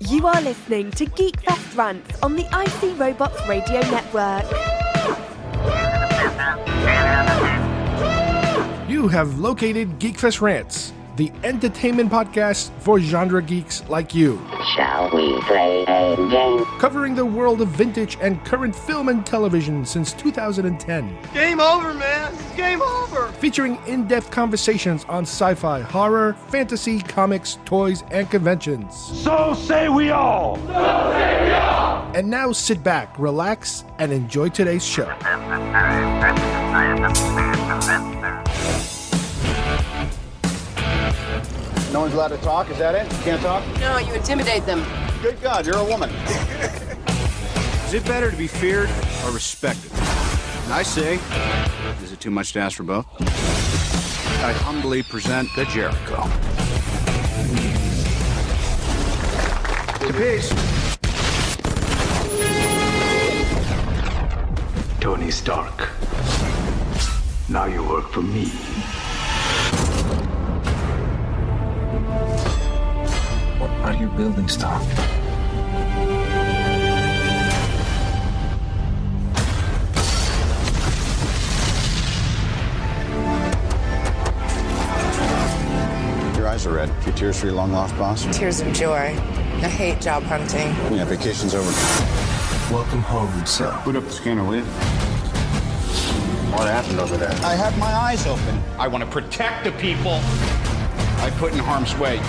You are listening to GeekFest Rants on the IC Robots Radio Network. You have located GeekFest Rants, the entertainment podcast for genre geeks like you. Shall we play a game? Covering the world of vintage and current film and television since 2010. Game over, man. It's game over. Featuring in-depth conversations on sci-fi, horror, fantasy, comics, toys, and conventions. So say we all. So say we all. And now sit back, relax, and enjoy today's show. No one's allowed to talk, is that it? You can't talk? No, you intimidate them. Good God, you're a woman. Is it better to be feared or respected? And I say, is it too much to ask for both? I humbly present the Jericho. To peace. Tony Stark. Now you work for me. What are you building, Stark? Your eyes are red. Your tears for your long-lost boss? Tears of joy. I hate job hunting. Yeah, vacation's over. Welcome home, son. Put up the scanner, will you? What happened over there? I had my eyes open. I want to protect the people I put in harm's way.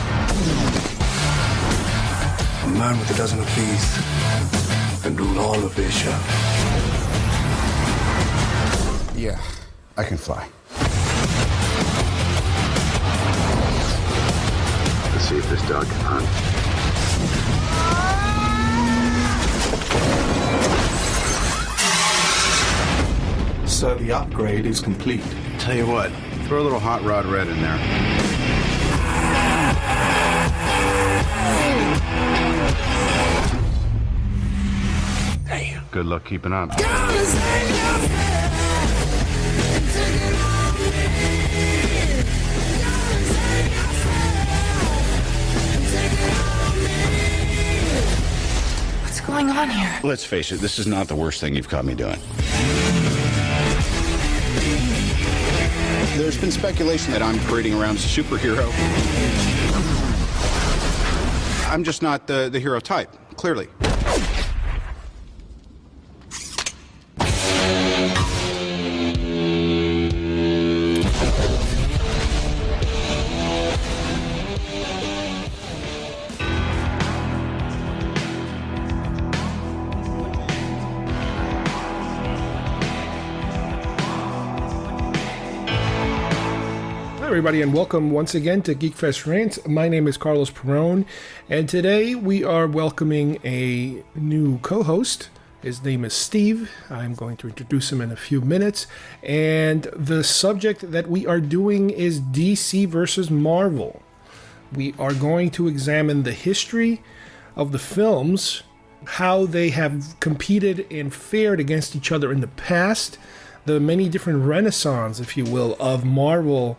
A man with a dozen of these can rule all of Asia. Yeah, I can fly. Let's see if this dog can hunt. So the upgrade is complete. Tell you what, throw a little hot rod red in there. Hey. Good luck keeping up. What's going on here? Let's face it, this is not the worst thing you've caught me doing. There's been speculation that I'm parading around as a superhero. I'm just not the hero type, clearly. Everybody, and welcome once again to GeekFest Rants. My name is Carlos Perron, and today we are welcoming a new co-host. His name is Steve. I'm going to introduce him in a few minutes, and the subject that we are doing is DC versus Marvel. We are going to examine the history of the films, how they have competed and fared against each other in the past, the many different renaissance, if you will, of Marvel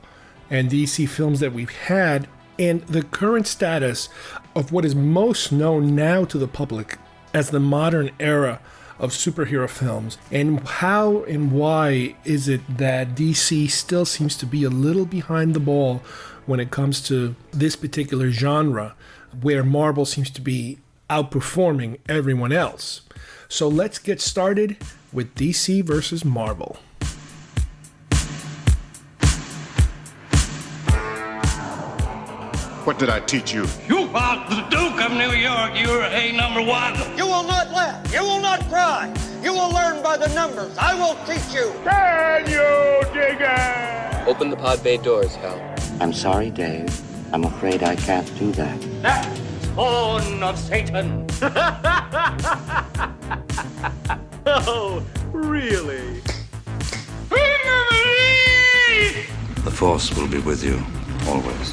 and DC films that we've had, and the current status of what is most known now to the public as the modern era of superhero films, and how and why is it that DC still seems to be a little behind the ball when it comes to this particular genre, where Marvel seems to be outperforming everyone else. So let's get started with DC versus Marvel. What did I teach you? You are the Duke of New York. You're a number one. You will not laugh. You will not cry. You will learn by the numbers. I will teach you. Can you dig it? Open the pod bay doors, Hal. I'm sorry, Dave. I'm afraid I can't do that. That spawn of Satan. Oh, really? The Force will be with you, always.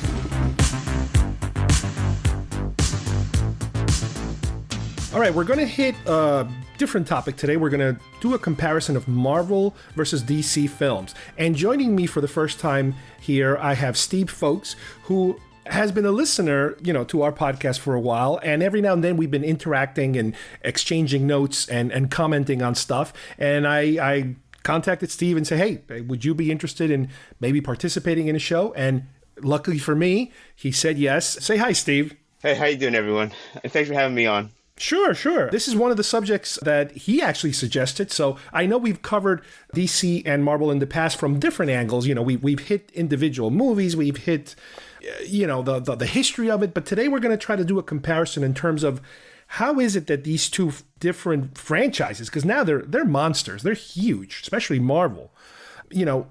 All right, we're going to hit a different topic today. We're going to do a comparison of Marvel versus DC films. And joining me for the first time here, I have Steve Fowlkes, who has been a listener, to our podcast for a while. And every now and then we've been interacting and exchanging notes and commenting on stuff. And I contacted Steve and said, hey, would you be interested in maybe participating in a show? And luckily for me, he said yes. Say hi, Steve. Hey, how you doing, everyone? And thanks for having me on. Sure. This is one of the subjects that he actually suggested. So I know we've covered DC and Marvel in the past from different angles. We've hit individual movies. We've hit, the history of it. But today we're going to try to do a comparison in terms of how is it that these two different franchises, because now they're monsters. They're huge, especially Marvel.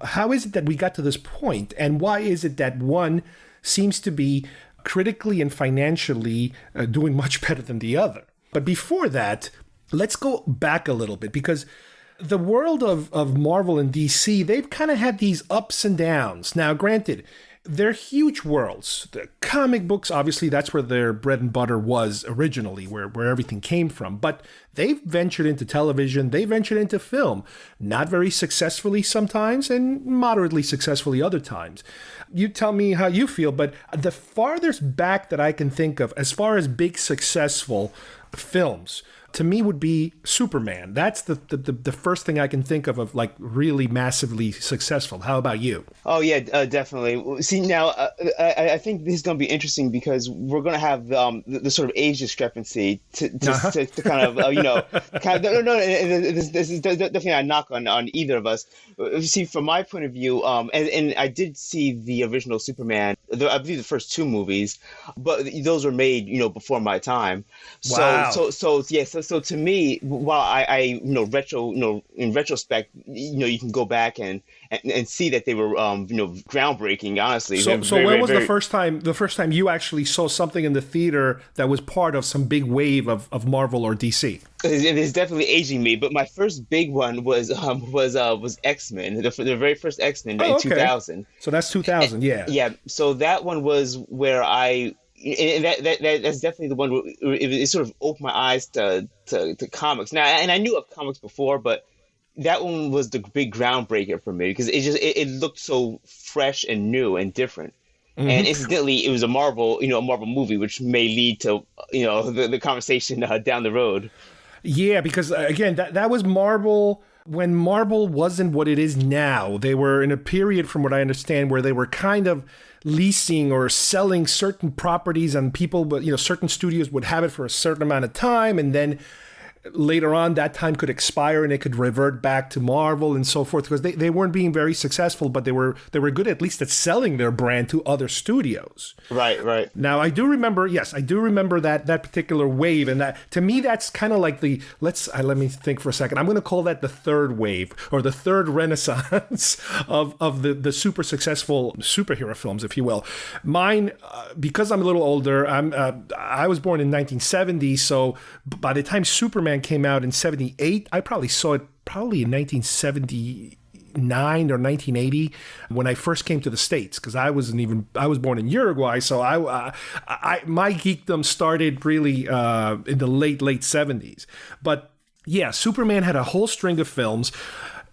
How is it that we got to this point? And why is it that one seems to be critically and financially doing much better than the other? But before that, let's go back a little bit, because the world of Marvel and DC, they've kind of had these ups and downs. Now, granted, they're huge worlds. The comic books, obviously, that's where their bread and butter was originally, where everything came from. But they've ventured into television, they ventured into film, not very successfully sometimes and moderately successfully other times. You tell me how you feel, but the farthest back that I can think of as far as big successful films, to me, would be Superman. That's the first thing I can think of like really massively successful. How about you? Oh, yeah, definitely. See, now, I think this is going to be interesting because we're going to have the sort of age discrepancy to kind of, this is definitely not a knock on either of us. See, from my point of view, and I did see the original Superman, I believe the first two movies, but those were made, before my time. Wow. So to me, while I in retrospect, you can go back and see that they were, groundbreaking. Honestly. So when was the first time you actually saw something in the theater that was part of some big wave of Marvel or DC? It is definitely aging me, but my first big one was X-Men, the very first X-Men in 2000. So that's 2000, yeah. Yeah. So that one was where and that's definitely the one where it sort of opened my eyes to comics. Now, and I knew of comics before, but that one was the big groundbreaker for me because it looked so fresh and new and different. Mm-hmm. And incidentally, it was a Marvel movie, which may lead to the conversation down the road. Yeah, because again, that was Marvel when Marvel wasn't what it is now. They were in a period, from what I understand, where they were kind of leasing or selling certain properties, and people, but certain studios would have it for a certain amount of time, and then later on that time could expire and it could revert back to Marvel and so forth, because they weren't being very successful, but they were good at least at selling their brand to other studios. Right. Now I do remember that particular wave, and that to me that's kind of like let me think for a second. I'm going to call that the third wave or the third renaissance of the super successful superhero films, if you will. Mine, because I'm a little older, I was born in 1970, so by the time Superman came out in 78, I probably saw it in 1979 or 1980 when I first came to the States, because I was born in Uruguay, so my geekdom started really in the late 70s. But yeah, Superman had a whole string of films.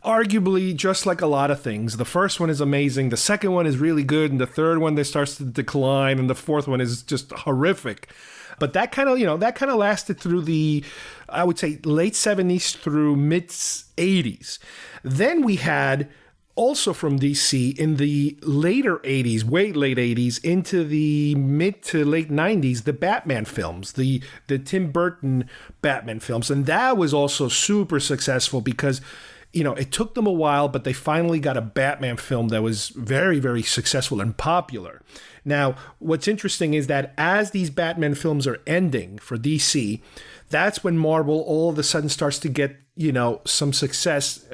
Arguably, just like a lot of things, the first one is amazing, the second one is really good, and the third one starts to decline, and the fourth one is just horrific. But that kind of lasted through the, I would say, late 70s through mid 80s. Then we had also from DC in the later 80s, way late 80s into the mid to late 90s, the Batman films, the Tim Burton Batman films. And that was also super successful because it took them a while, but they finally got a Batman film that was very, very successful and popular. Now, what's interesting is that as these Batman films are ending for DC, that's when Marvel all of a sudden starts to get, some success,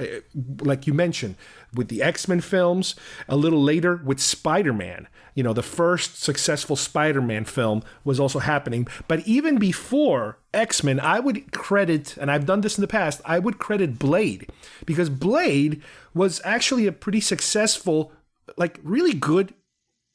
like you mentioned, with the X-Men films, a little later with Spider-Man. The first successful Spider-Man film was also happening. But even before X-Men, I would credit, and I've done this in the past, I would credit Blade. Because Blade was actually a pretty successful, like really good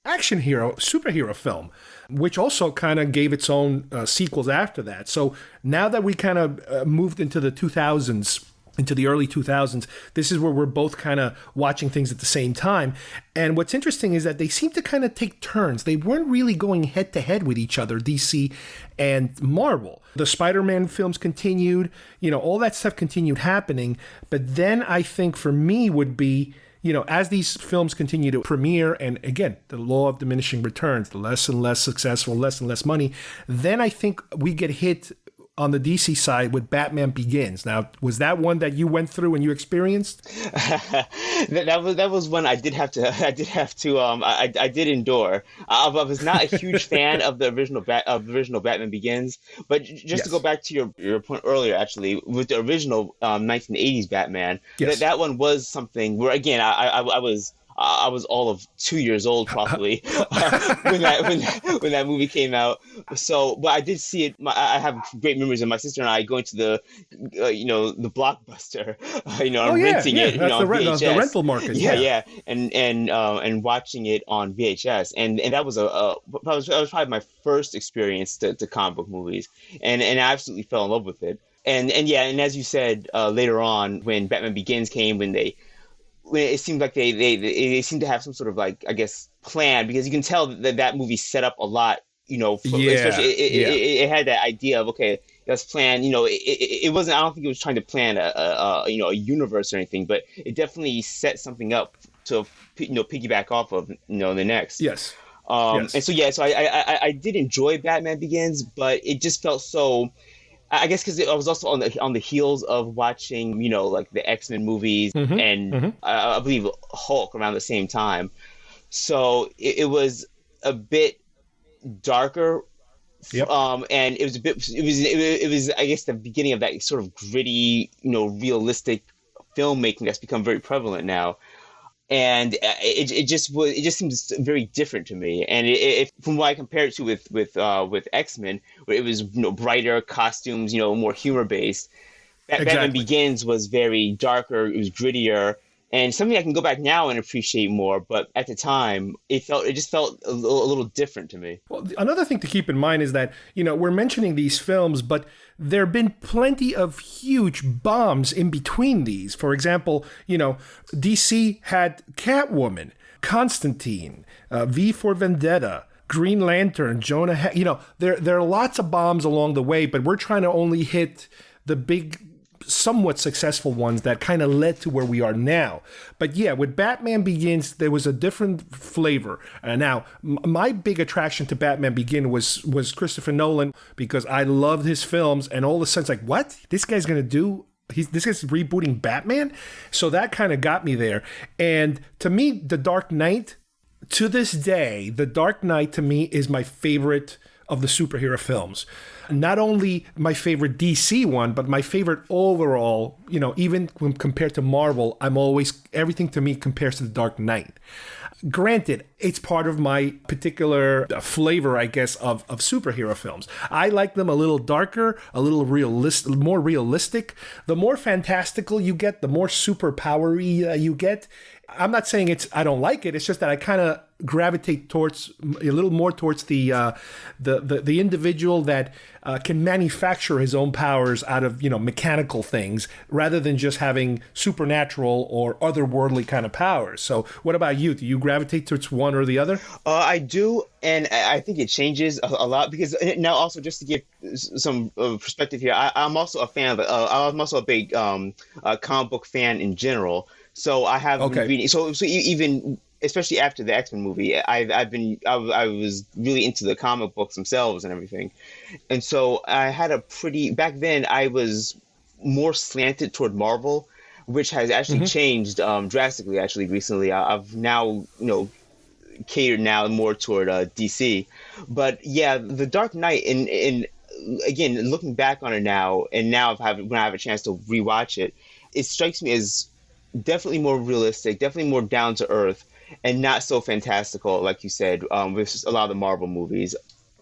superhero film, which also kind of gave its own sequels after that. So now that we kind of moved into the 2000s, into the early 2000s, this is where we're both kind of watching things at the same time. And what's interesting is that they seem to kind of take turns. They weren't really going head to head with each other, DC and Marvel. The Spider-Man films continued, all that stuff continued happening. But then I think for me would be, as these films continue to premiere, and again, the law of diminishing returns, the less and less successful, less and less money, then I think we get hit on the DC side with Batman Begins. Now, was that one that you went through and you experienced? that was one I did endure. I was not a huge fan of the original Batman Begins, but just to go back to your point earlier, actually, with the original 1980s Batman, that one was something where, again, I was all of 2 years old probably when that movie came out. So, but I did see it. I have great memories of my sister and I going to the Blockbuster, renting it. That's on VHS. The rental market. Yeah, and watching it on VHS, and that was that was probably my first experience to comic book movies, and I absolutely fell in love with it. And as you said later on, when Batman Begins came, when it seemed like they seemed to have some sort of, like, I guess, plan, because you can tell that movie set up a lot, especially it had that idea of, okay, let's plan, it wasn't, I don't think it was trying to plan a universe or anything, but it definitely set something up to, piggyback off of, the next. Yes. And so I did enjoy Batman Begins, but it just felt so, I guess because I was also on the heels of watching, like the X-Men movies and I believe Hulk around the same time. So it was a bit darker. Yep. And it was I guess the beginning of that sort of gritty, realistic filmmaking that's become very prevalent now. And it just seems very different to me. And it from what I compare it to with X-Men, where it was brighter costumes, more humor based. Batman Begins was very darker. It was grittier, and something I can go back now and appreciate more. But at the time, it just felt a little different to me. Well, another thing to keep in mind is that we're mentioning these films, but there have been plenty of huge bombs in between these. For example, DC had Catwoman, Constantine, V for Vendetta, Green Lantern, Jonah. There are lots of bombs along the way, but we're trying to only hit the big, somewhat successful ones that kind of led to where we are now. But yeah, with Batman Begins, there was a different flavor. Now, my big attraction to Batman Begins was Christopher Nolan, because I loved his films, and all of a sudden it's like, what? This guy's going to do... This guy's rebooting Batman? So that kind of got me there. And to me, The Dark Knight, to this day, The Dark Knight to me is my favorite of the superhero films. Not only my favorite DC one, but my favorite overall, even when compared to Marvel, everything to me compares to The Dark Knight. Granted, it's part of my particular flavor, I guess, of superhero films. I like them a little darker, a little more realistic. The more fantastical you get, the more superpowery you get. I'm not saying I don't like it. It's just that I kind of gravitate towards a little more towards the individual that can manufacture his own powers out of mechanical things, rather than just having supernatural or otherworldly kind of powers. So, what about you? Do you gravitate towards one or the other? I do, and I think it changes a lot, because now also, just to give some perspective here, I'm also a fan of. I'm also a big comic book fan in general. So I have been reading. So even especially after the X-Men movie, I was really into the comic books themselves and everything, and so I had back then I was more slanted toward Marvel, which has actually changed drastically. Actually, recently, I've now catered now more toward DC, but yeah, The Dark Knight and again, looking back on it now, and now when I have a chance to rewatch it, it strikes me as definitely more realistic, definitely more down to earth, and not so fantastical, like you said, with a lot of the Marvel movies.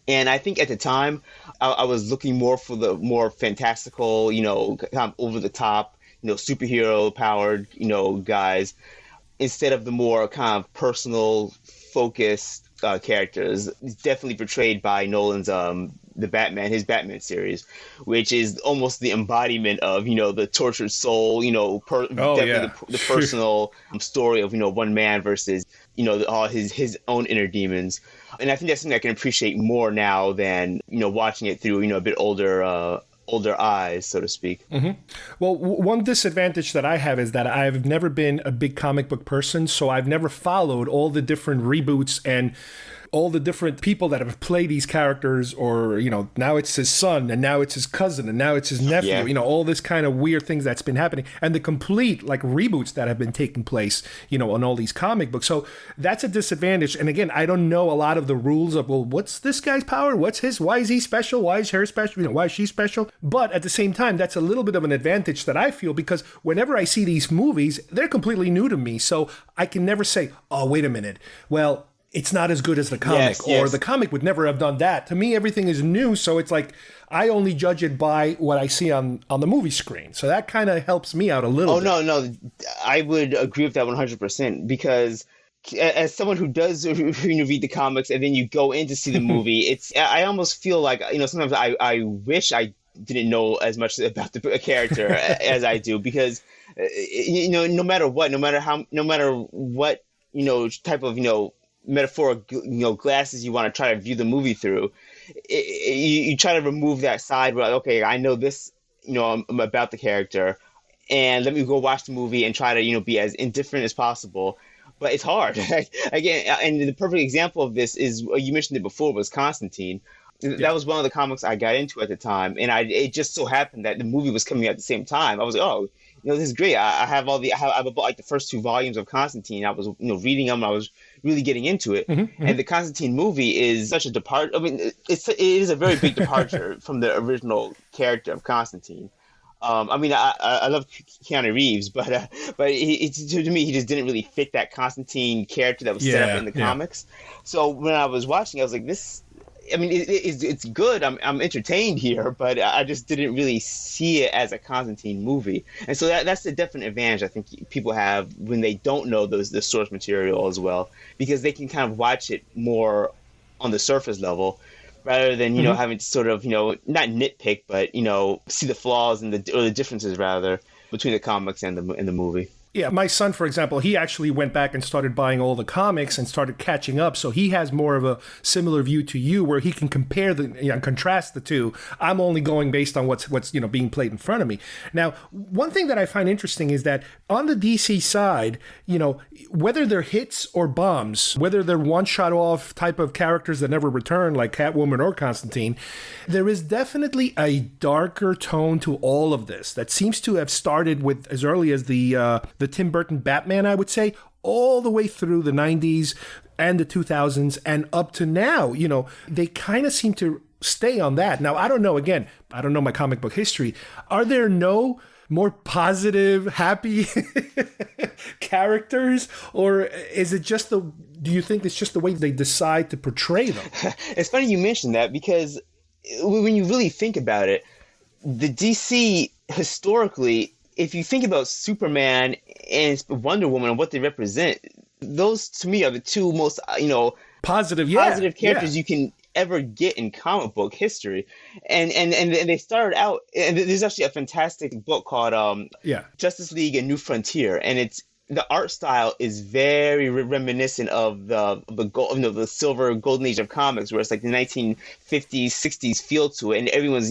And I think at the time, I was looking more for the more fantastical, kind of over the top, superhero powered, guys, instead of the more kind of personal, focused characters. It's definitely portrayed by Nolan's the Batman, his Batman series, which is almost the embodiment of, the tortured soul, definitely the personal story of, one man versus, all his own inner demons. And I think that's something I can appreciate more now than, watching it through, a bit older eyes, so to speak. Mm-hmm. Well, one disadvantage that I have is that I've never been a big comic book person, so I've never followed all the different reboots and all the different people that have played these characters, or, now it's his son, and now it's his cousin, and now it's his nephew, all this kind of weird things that's been happening, and the complete, reboots that have been taking place, on all these comic books. So that's a disadvantage. And again, I don't know a lot of the rules of, well, what's this guy's power? What's his? Why is he special? Why is her special? Why is she special? But at the same time, that's a little bit of an advantage that I feel, because whenever I see these movies, they're completely new to me. So I can never say, oh, wait a minute. Well, it's not as good as the comic, or the comic would never have done that. To me, everything is new, so it's like I only judge it by what I see on the movie screen. So that kind of helps me out a little bit. No, I would agree with that 100%, because as someone who does read the comics and then you go in to see the movie, I almost feel like, sometimes I wish I didn't know as much about the character as I do, because, no matter what type of, metaphoric, glasses you want to try to view the movie through, you try to remove that side where, okay, I know this, I'm about the character, and let me go watch the movie and try to, be as indifferent as possible. But it's hard. Again, and the perfect example of this is, you mentioned it before, was Constantine. That was one of the comics I got into at the time, and it just so happened that the movie was coming out at the same time. I was like, oh, this is great. I bought the first 2 volumes of Constantine. I was, reading them. I was really getting into it. And the Constantine movie is such a departure. I mean, it is a very big departure from the original character of Constantine. I love Keanu Reeves, but to me, he just didn't really fit that Constantine character that was set up in the comics. So when I was watching, I was like, this. I mean, it's good. I'm entertained here, but I just didn't really see it as a Constantine movie. And so that's a definite advantage I think people have when they don't know the source material as well, because they can kind of watch it more on the surface level, rather than having to sort of not nitpick, but see the flaws and the differences rather between the comics and the movie. Yeah, my son, for example, he actually went back and started buying all the comics and started catching up. So he has more of a similar view to you, where he can compare contrast the two. I'm only going based on what's being played in front of me. Now, one thing that I find interesting is that on the DC side, whether they're hits or bombs, whether they're one-shot off type of characters that never return, like Catwoman or Constantine, there is definitely a darker tone to all of this that seems to have started with as early as the Tim Burton Batman, I would say, all the way through the 90s and the 2000s and up to now. They kind of seem to stay on that. Now, I don't know, again, I don't know my comic book history. Are there no more positive, happy characters? Or is it just do you think it's just the way they decide to portray them? It's funny you mentioned that, because when you really think about it, the DC historically, if you think about Superman and Wonder Woman and what they represent, those to me are the 2 most, positive characters you can ever get in comic book history. And they started out, and there's actually a fantastic book called Justice League: A New Frontier, and the art style is very reminiscent of the silver golden age of comics, where it's like the 1950s, 60s feel to it, and everyone's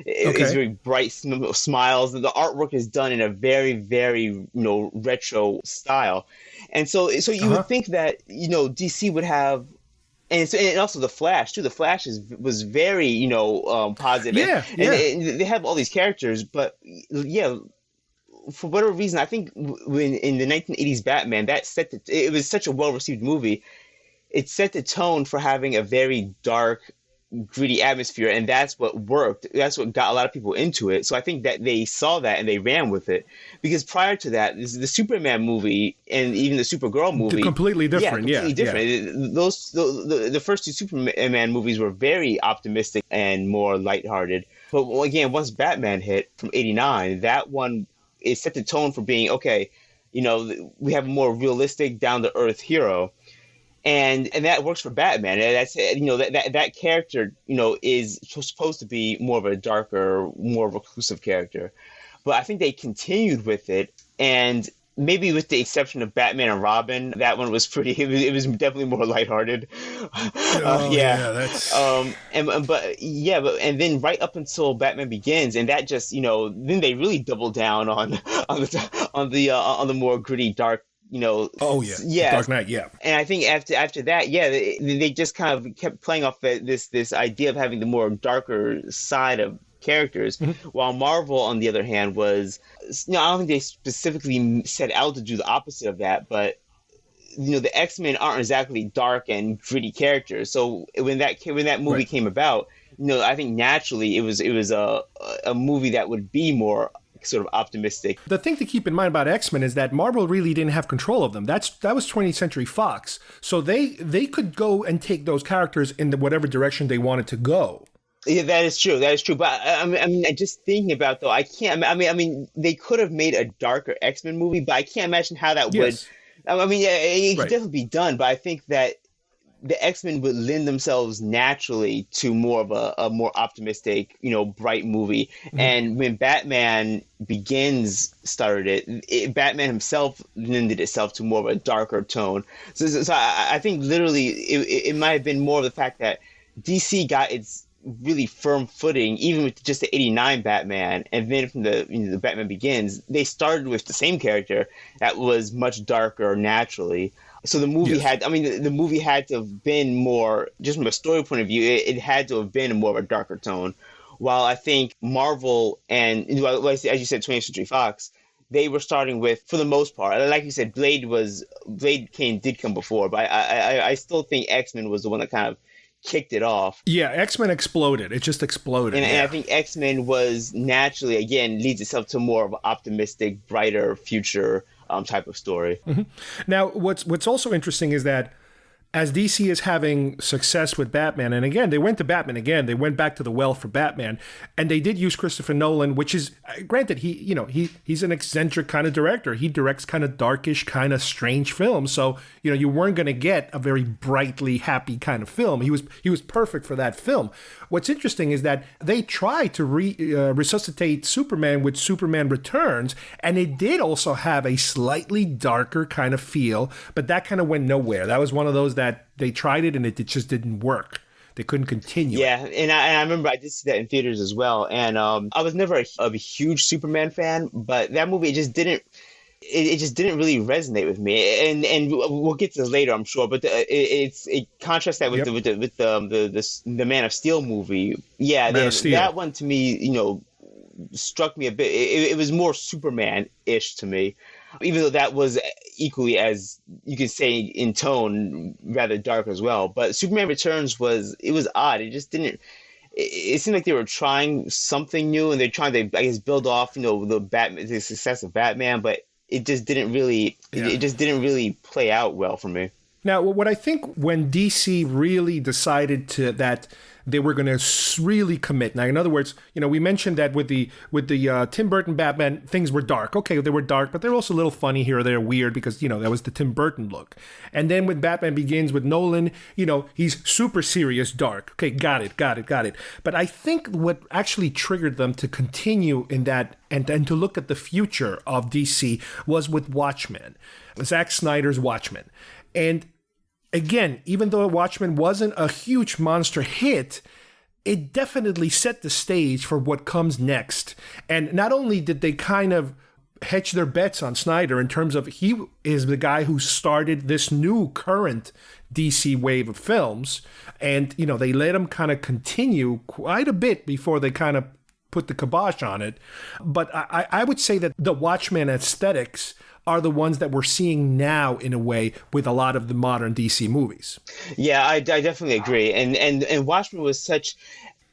is very bright smiles. The artwork is done in a very, very retro style, and so you would think that DC would have. And also the Flash too. The Flash was very positive. And they have all these characters, but for whatever reason, I think when in the 1980s Batman, it was such a well-received movie. It set the tone for having a very dark, gritty atmosphere, and that's what worked. That's what got a lot of people into it. So I think that they saw that and they ran with it. Because prior to that, the Superman movie and even the Supergirl movie, completely different. Different. The first 2 Superman movies were very optimistic and more lighthearted. But again, once Batman hit from '89, that one, it set the tone for being, okay, we have a more realistic, down-to-earth hero. and that works for Batman. And that's, that character, is supposed to be more of a darker, more reclusive character. But I think they continued with it, and maybe with the exception of Batman and Robin, that one was pretty. It was definitely more lighthearted. That's. And then right up until Batman Begins, and that just, then they really doubled down on the more gritty, dark. Dark Knight, yeah. And I think after that, they just kind of kept playing off this idea of having the more darker side of characters, while Marvel, on the other hand, was, I don't think they specifically set out to do the opposite of that, but the X-Men aren't exactly dark and gritty characters. So when that movie came about, I think naturally it was a movie that would be more sort of optimistic. The thing to keep in mind about X-Men is that Marvel really didn't have control of them. That was 20th Century Fox, so they could go and take those characters in whatever direction they wanted to go. Yeah, that is true. But I mean, just thinking about though, I can't. I mean, they could have made a darker X-Men movie, but I can't imagine how that would. I mean, it could definitely be done, but I think that the X-Men would lend themselves naturally to more of a more optimistic, bright movie. And when Batman Begins started Batman himself lended itself to more of a darker tone. So I think literally it might have been more of the fact that DC got its really firm footing, even with just the '89 Batman, and then from the Batman Begins, they started with the same character that was much darker naturally. So the movie the movie had to have been more, just from a story point of view, it had to have been more of a darker tone. While I think Marvel and, as you said, 20th Century Fox, they were starting with, for the most part, like you said, Blade did come before, but I still think X-Men was the one that kind of kicked it off. Yeah, X-Men exploded. It just exploded. And I think X-Men was naturally, again, leads itself to more of an optimistic, brighter future type of story. Now, what's also interesting is that as DC is having success with Batman, and again, they went to Batman again, they went back to the well for Batman, and they did use Christopher Nolan, which is, granted, he's an eccentric kind of director. He directs kind of darkish, kind of strange films, so, you weren't going to get a very brightly happy kind of film. He was perfect for that film. What's interesting is that they tried to resuscitate Superman with Superman Returns, and it did also have a slightly darker kind of feel, but that kind of went nowhere. That was one of those that they tried it and it just didn't work. They couldn't continue. Yeah, and I remember I did see that in theaters as well. And I was never a huge Superman fan, but that movie just didn't really resonate with me. And we'll get to this later, I'm sure. But it contrasts that with the Man of Steel movie. Yeah, that one to me, struck me a bit. It was more Superman-ish to me, even though that was equally, as you could say, in tone, rather dark as well. But Superman Returns was odd. It just didn't. It seemed like they were trying something new, and they're trying to, I guess, build off, the success of Batman. But it just didn't really. It just didn't really play out well for me. Now, what I think when DC really decided that they were going to really commit. Now, in other words, we mentioned that with the Tim Burton Batman, things were dark. Okay, they were dark, but they're also a little funny here or there, weird, because, that was the Tim Burton look. And then when Batman Begins with Nolan, he's super serious dark. Okay, got it. But I think what actually triggered them to continue in that and to look at the future of DC was with Watchmen, Zack Snyder's Watchmen. And again, even though Watchmen wasn't a huge monster hit, it definitely set the stage for what comes next. And not only did they kind of hedge their bets on Snyder in terms of he is the guy who started this new current DC wave of films, and, they let him kind of continue quite a bit before they kind of put the kibosh on it. But I would say that the Watchmen aesthetics are the ones that we're seeing now, in a way, with a lot of the modern DC movies. Yeah, I definitely agree. And Watchmen was such,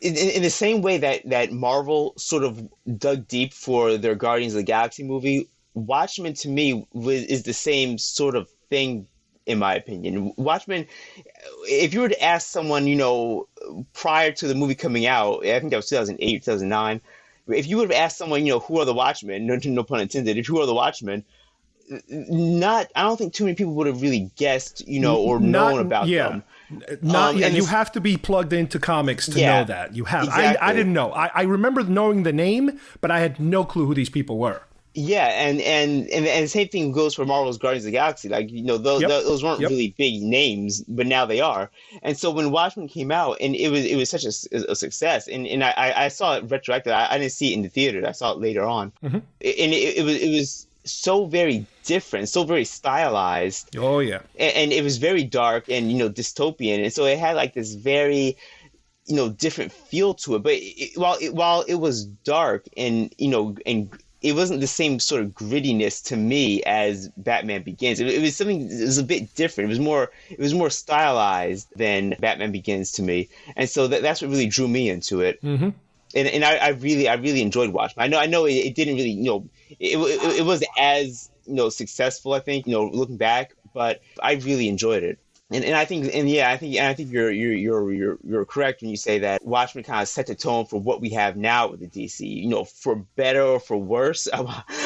in the same way that Marvel sort of dug deep for their Guardians of the Galaxy movie, Watchmen to me is the same sort of thing, in my opinion. Watchmen, if you were to ask someone, prior to the movie coming out, I think that was 2008, 2009, if you would have asked someone, who are the Watchmen, no pun intended, who are the Watchmen, I don't think too many people would have really guessed, or known about them. You have to be plugged into comics to know that. You have. Exactly. I didn't know. I remember knowing the name, but I had no clue who these people were. Yeah, and the same thing goes for Marvel's Guardians of the Galaxy. Like, those weren't really big names, but now they are. And so when Watchmen came out, and it was such a success, and I saw it retroactive. I didn't see it in the theater. I saw it later on, and it was so very different, so very stylized. Oh yeah, and it was very dark and dystopian, and so it had like this very different feel to it. But while it was dark and it wasn't the same sort of grittiness to me as Batman Begins. It was something. It was a bit different. It was more stylized than Batman Begins to me, and so that's what really drew me into it. Mm-hmm. And I really enjoyed Watchmen. I know it didn't really it wasn't as successful. I think looking back, but I really enjoyed it. And I think you're correct when you say that Watchmen kind of set the tone for what we have now with the DC. For better or for worse,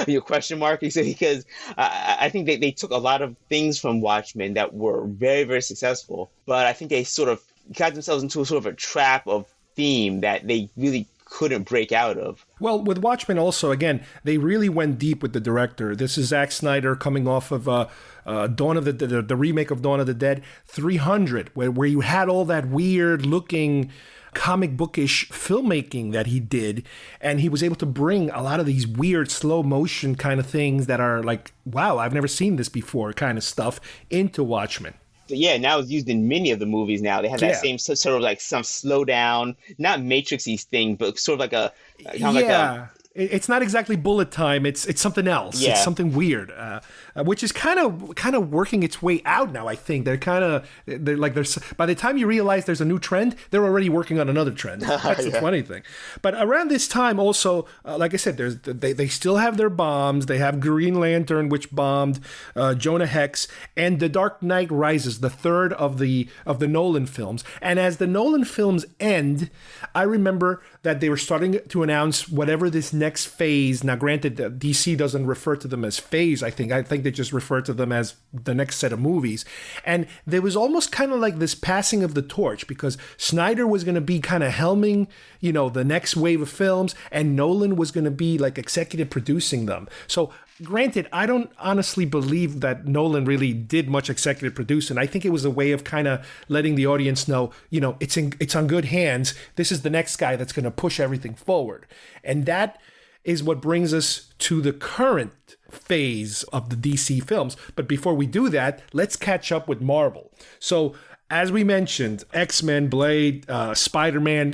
your question mark. Because I think they took a lot of things from Watchmen that were very, very successful, but I think they sort of got themselves into a sort of a trap of theme that they really couldn't break out of. Well, with Watchmen also, again, they really went deep with the director. This is Zack Snyder coming off of Dawn of the remake of Dawn of the Dead 300, where you had all that weird looking comic bookish filmmaking that he did, and he was able to bring a lot of these weird slow motion kind of things that are like, wow, I've never seen this before kind of stuff into Watchmen. Yeah, now it's used in many of the movies now. They have that same sort of like some slow down, not Matrix-y thing, but sort of like a it's not exactly bullet time. It's something else. Yeah. It's something weird, which is kind of working its way out now. I think they're by the time you realize there's a new trend, they're already working on another trend. That's the funny thing. But around this time, also, like I said, they still have their bombs. They have Green Lantern, which bombed, Jonah Hex, and The Dark Knight Rises, the third of the Nolan films. And as the Nolan films end, I remember that they were starting to announce whatever this next phase. Now, granted, DC doesn't refer to them as phase. I think they just refer to them as the next set of movies. And there was almost kind of like this passing of the torch, because Snyder was going to be kind of helming, the next wave of films, and Nolan was going to be like executive producing them. So granted, I don't honestly believe that Nolan really did much executive producing. I think it was a way of kind of letting the audience know, it's on good hands. This is the next guy that's going to push everything forward. And that is what brings us to the current phase of the DC films. But before we do that, let's catch up with Marvel. So as we mentioned, X-Men, Blade, Spider-Man,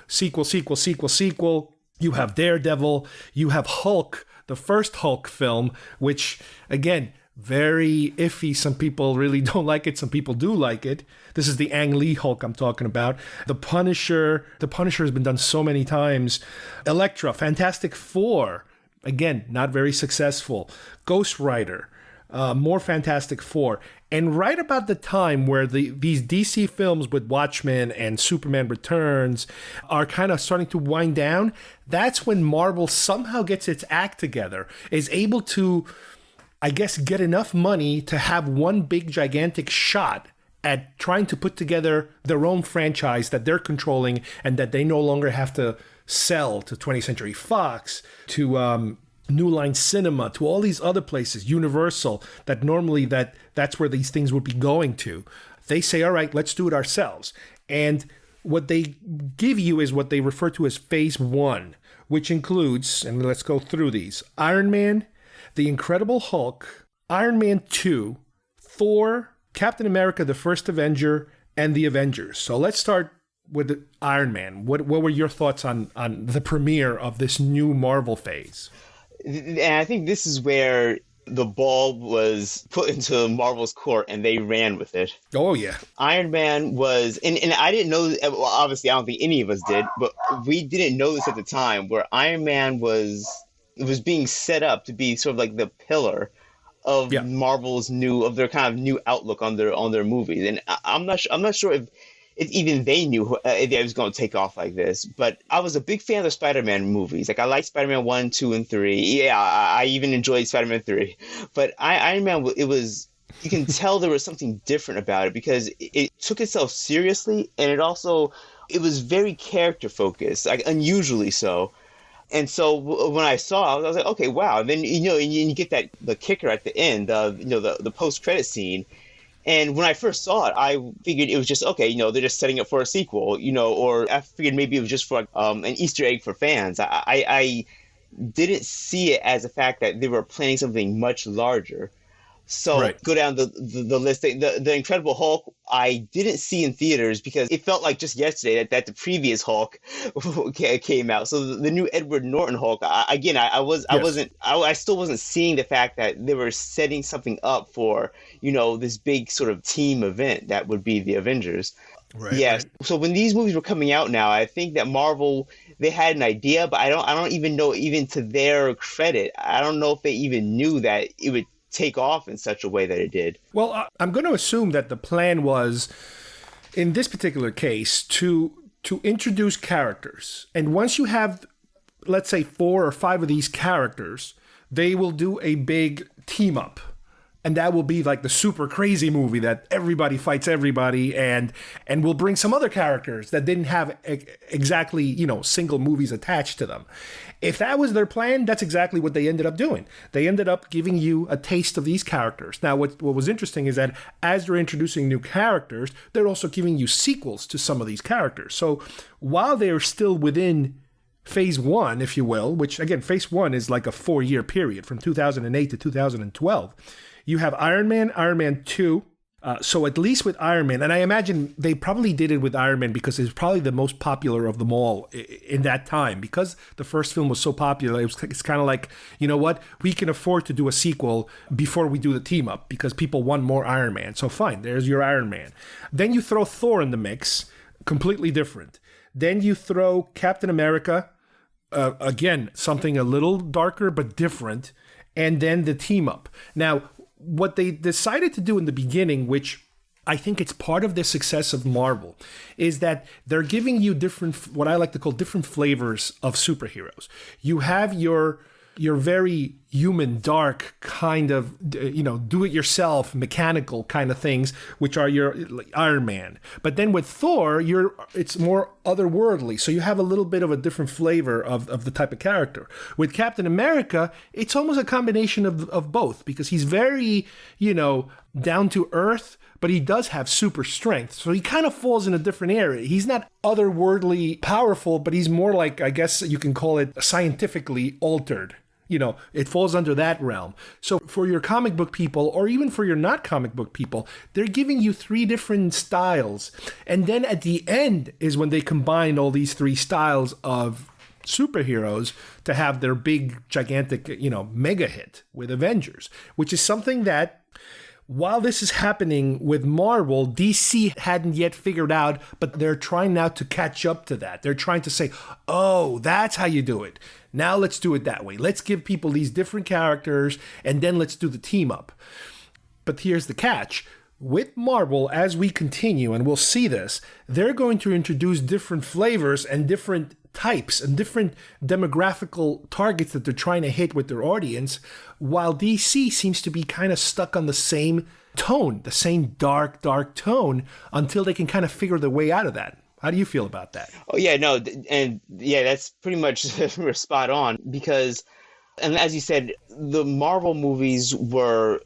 sequel. You have Daredevil, you have Hulk, the first Hulk film, which, again, very iffy. Some people really don't like it. Some people do like it. This is the Ang Lee Hulk I'm talking about. The Punisher has been done so many times. Elektra, Fantastic Four, again, not very successful. Ghost Rider, more Fantastic Four. And right about the time where these DC films with Watchmen and Superman Returns are kind of starting to wind down, that's when Marvel somehow gets its act together, is able to, I guess, get enough money to have one big gigantic shot at trying to put together their own franchise that they're controlling and that they no longer have to sell to 20th Century Fox, to New Line Cinema, to all these other places, Universal, that normally that's where these things would be going to. They say, all right, let's do it ourselves. And what they give you is what they refer to as Phase 1, which includes, and let's go through these, Iron Man, The Incredible Hulk, Iron Man 2, Thor, Captain America, The First Avenger, and The Avengers. So let's start with Iron Man. What were your thoughts on the premiere of this new Marvel phase? And I think this is where the ball was put into Marvel's court and they ran with it. Oh, yeah. Iron Man was, and I didn't know, well, obviously I don't think any of us did, but we didn't know this at the time, where Iron Man was being set up to be sort of like the pillar of Marvel's their kind of new outlook on their movies. And I'm not sure even they knew it was going to take off like this. But I was a big fan of the Spider-Man movies. Like I liked Spider-Man 1, 2, and 3. Yeah, I even enjoyed Spider-Man 3. But Iron Man, it was, you can tell there was something different about it because it took itself seriously, and it was very character focused, like unusually so. And so when I saw it, I was like, okay, wow. And then, you get the kicker at the end, the post-credit scene. And when I first saw it, I figured it was just, okay, they're just setting up for a sequel, or I figured maybe it was just for an Easter egg for fans. I didn't see it as a fact that they were planning something much larger. So Go down the list. The Incredible Hulk, I didn't see in theaters because it felt like just yesterday that the previous Hulk came out. So the new Edward Norton Hulk, I still wasn't seeing the fact that they were setting something up for, this big sort of team event that would be the Avengers. Right. Yeah. Right. So when these movies were coming out now, I think that Marvel, they had an idea, but I don't even know, even to their credit, I don't know if they even knew that it would take off in such a way that it did. Well, I'm going to assume that the plan was, in this particular case, to introduce characters. And once you have, let's say, 4 or 5 of these characters, they will do a big team up. And that will be like the super crazy movie that everybody fights everybody, and will bring some other characters that didn't have exactly, single movies attached to them. If that was their plan, that's exactly what they ended up doing. They ended up giving you a taste of these characters. Now, what was interesting is that as they're introducing new characters, they're also giving you sequels to some of these characters. So while they're still within Phase 1, if you will, which again, Phase 1 is like a 4-year period from 2008 to 2012, you have Iron Man, Iron Man 2. So at least with Iron Man, and I imagine they probably did it with Iron Man because it's probably the most popular of them all in that time. Because the first film was so popular, it's kind of like, you know what, we can afford to do a sequel before we do the team up because people want more Iron Man. So fine, there's your Iron Man. Then you throw Thor in the mix, completely different. Then you throw Captain America, again, something a little darker but different. And then the team up. Now, what they decided to do in the beginning, which I think it's part of the success of Marvel, is that they're giving you different, what I like to call different flavors of superheroes. You have your very human, dark kind of, do-it-yourself, mechanical kind of things, which are your like Iron Man. But then with Thor, it's more otherworldly. So you have a little bit of a different flavor of the type of character. With Captain America, it's almost a combination of both because he's very, down to earth, but he does have super strength. So he kind of falls in a different area. He's not otherworldly powerful, but he's more like, I guess you can call it scientifically altered. It falls under that realm. So for your comic book people, or even for your not comic book people, they're giving you 3 different styles. And then at the end is when they combine all these 3 styles of superheroes to have their big, gigantic, mega hit with Avengers, which is something that, while this is happening with Marvel, DC hadn't yet figured out, but they're trying now to catch up to that. They're trying to say, oh, that's how you do it. Now let's do it that way. Let's give people these different characters, and then let's do the team up. But here's the catch. With Marvel, as we continue, and we'll see this, they're going to introduce different flavors and different types and different demographical targets that they're trying to hit with their audience, while DC seems to be kind of stuck on the same tone, the same dark tone, until they can kind of figure their way out of that. How do you feel about that? Oh, yeah, no, and yeah, that's pretty much spot on because, and as you said, the Marvel movies were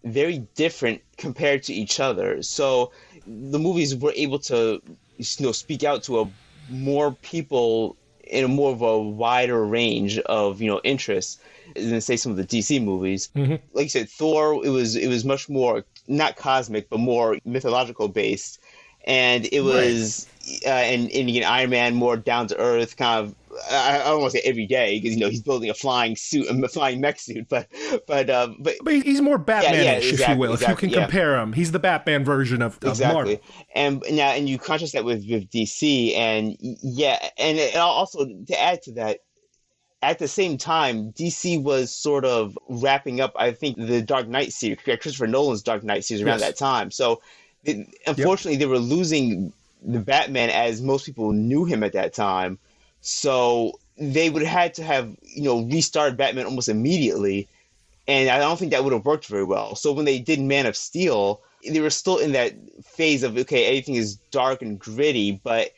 very different compared to each other. So the movies were able to, speak out to a more people in a more of a wider range of interests than say some of the DC movies. Mm-hmm. Like you said, Thor, it was much more not cosmic but more mythological based, and it was and again, Iron Man more down to earth kind of. I don't want to say every day because he's building a flying suit, a flying mech suit, but he's more Batman-ish, exactly, if you will. Exactly, if you can compare him, he's the Batman version of Marvel. And you contrast that with DC, and and also to add to that, at the same time, DC was sort of wrapping up, I think, the Dark Knight series, Christopher Nolan's Dark Knight series around that time. So unfortunately, they were losing the Batman as most people knew him at that time. So they would have had to have, restarted Batman almost immediately. And I don't think that would have worked very well. So when they did Man of Steel, they were still in that phase of, okay, everything is dark and gritty, but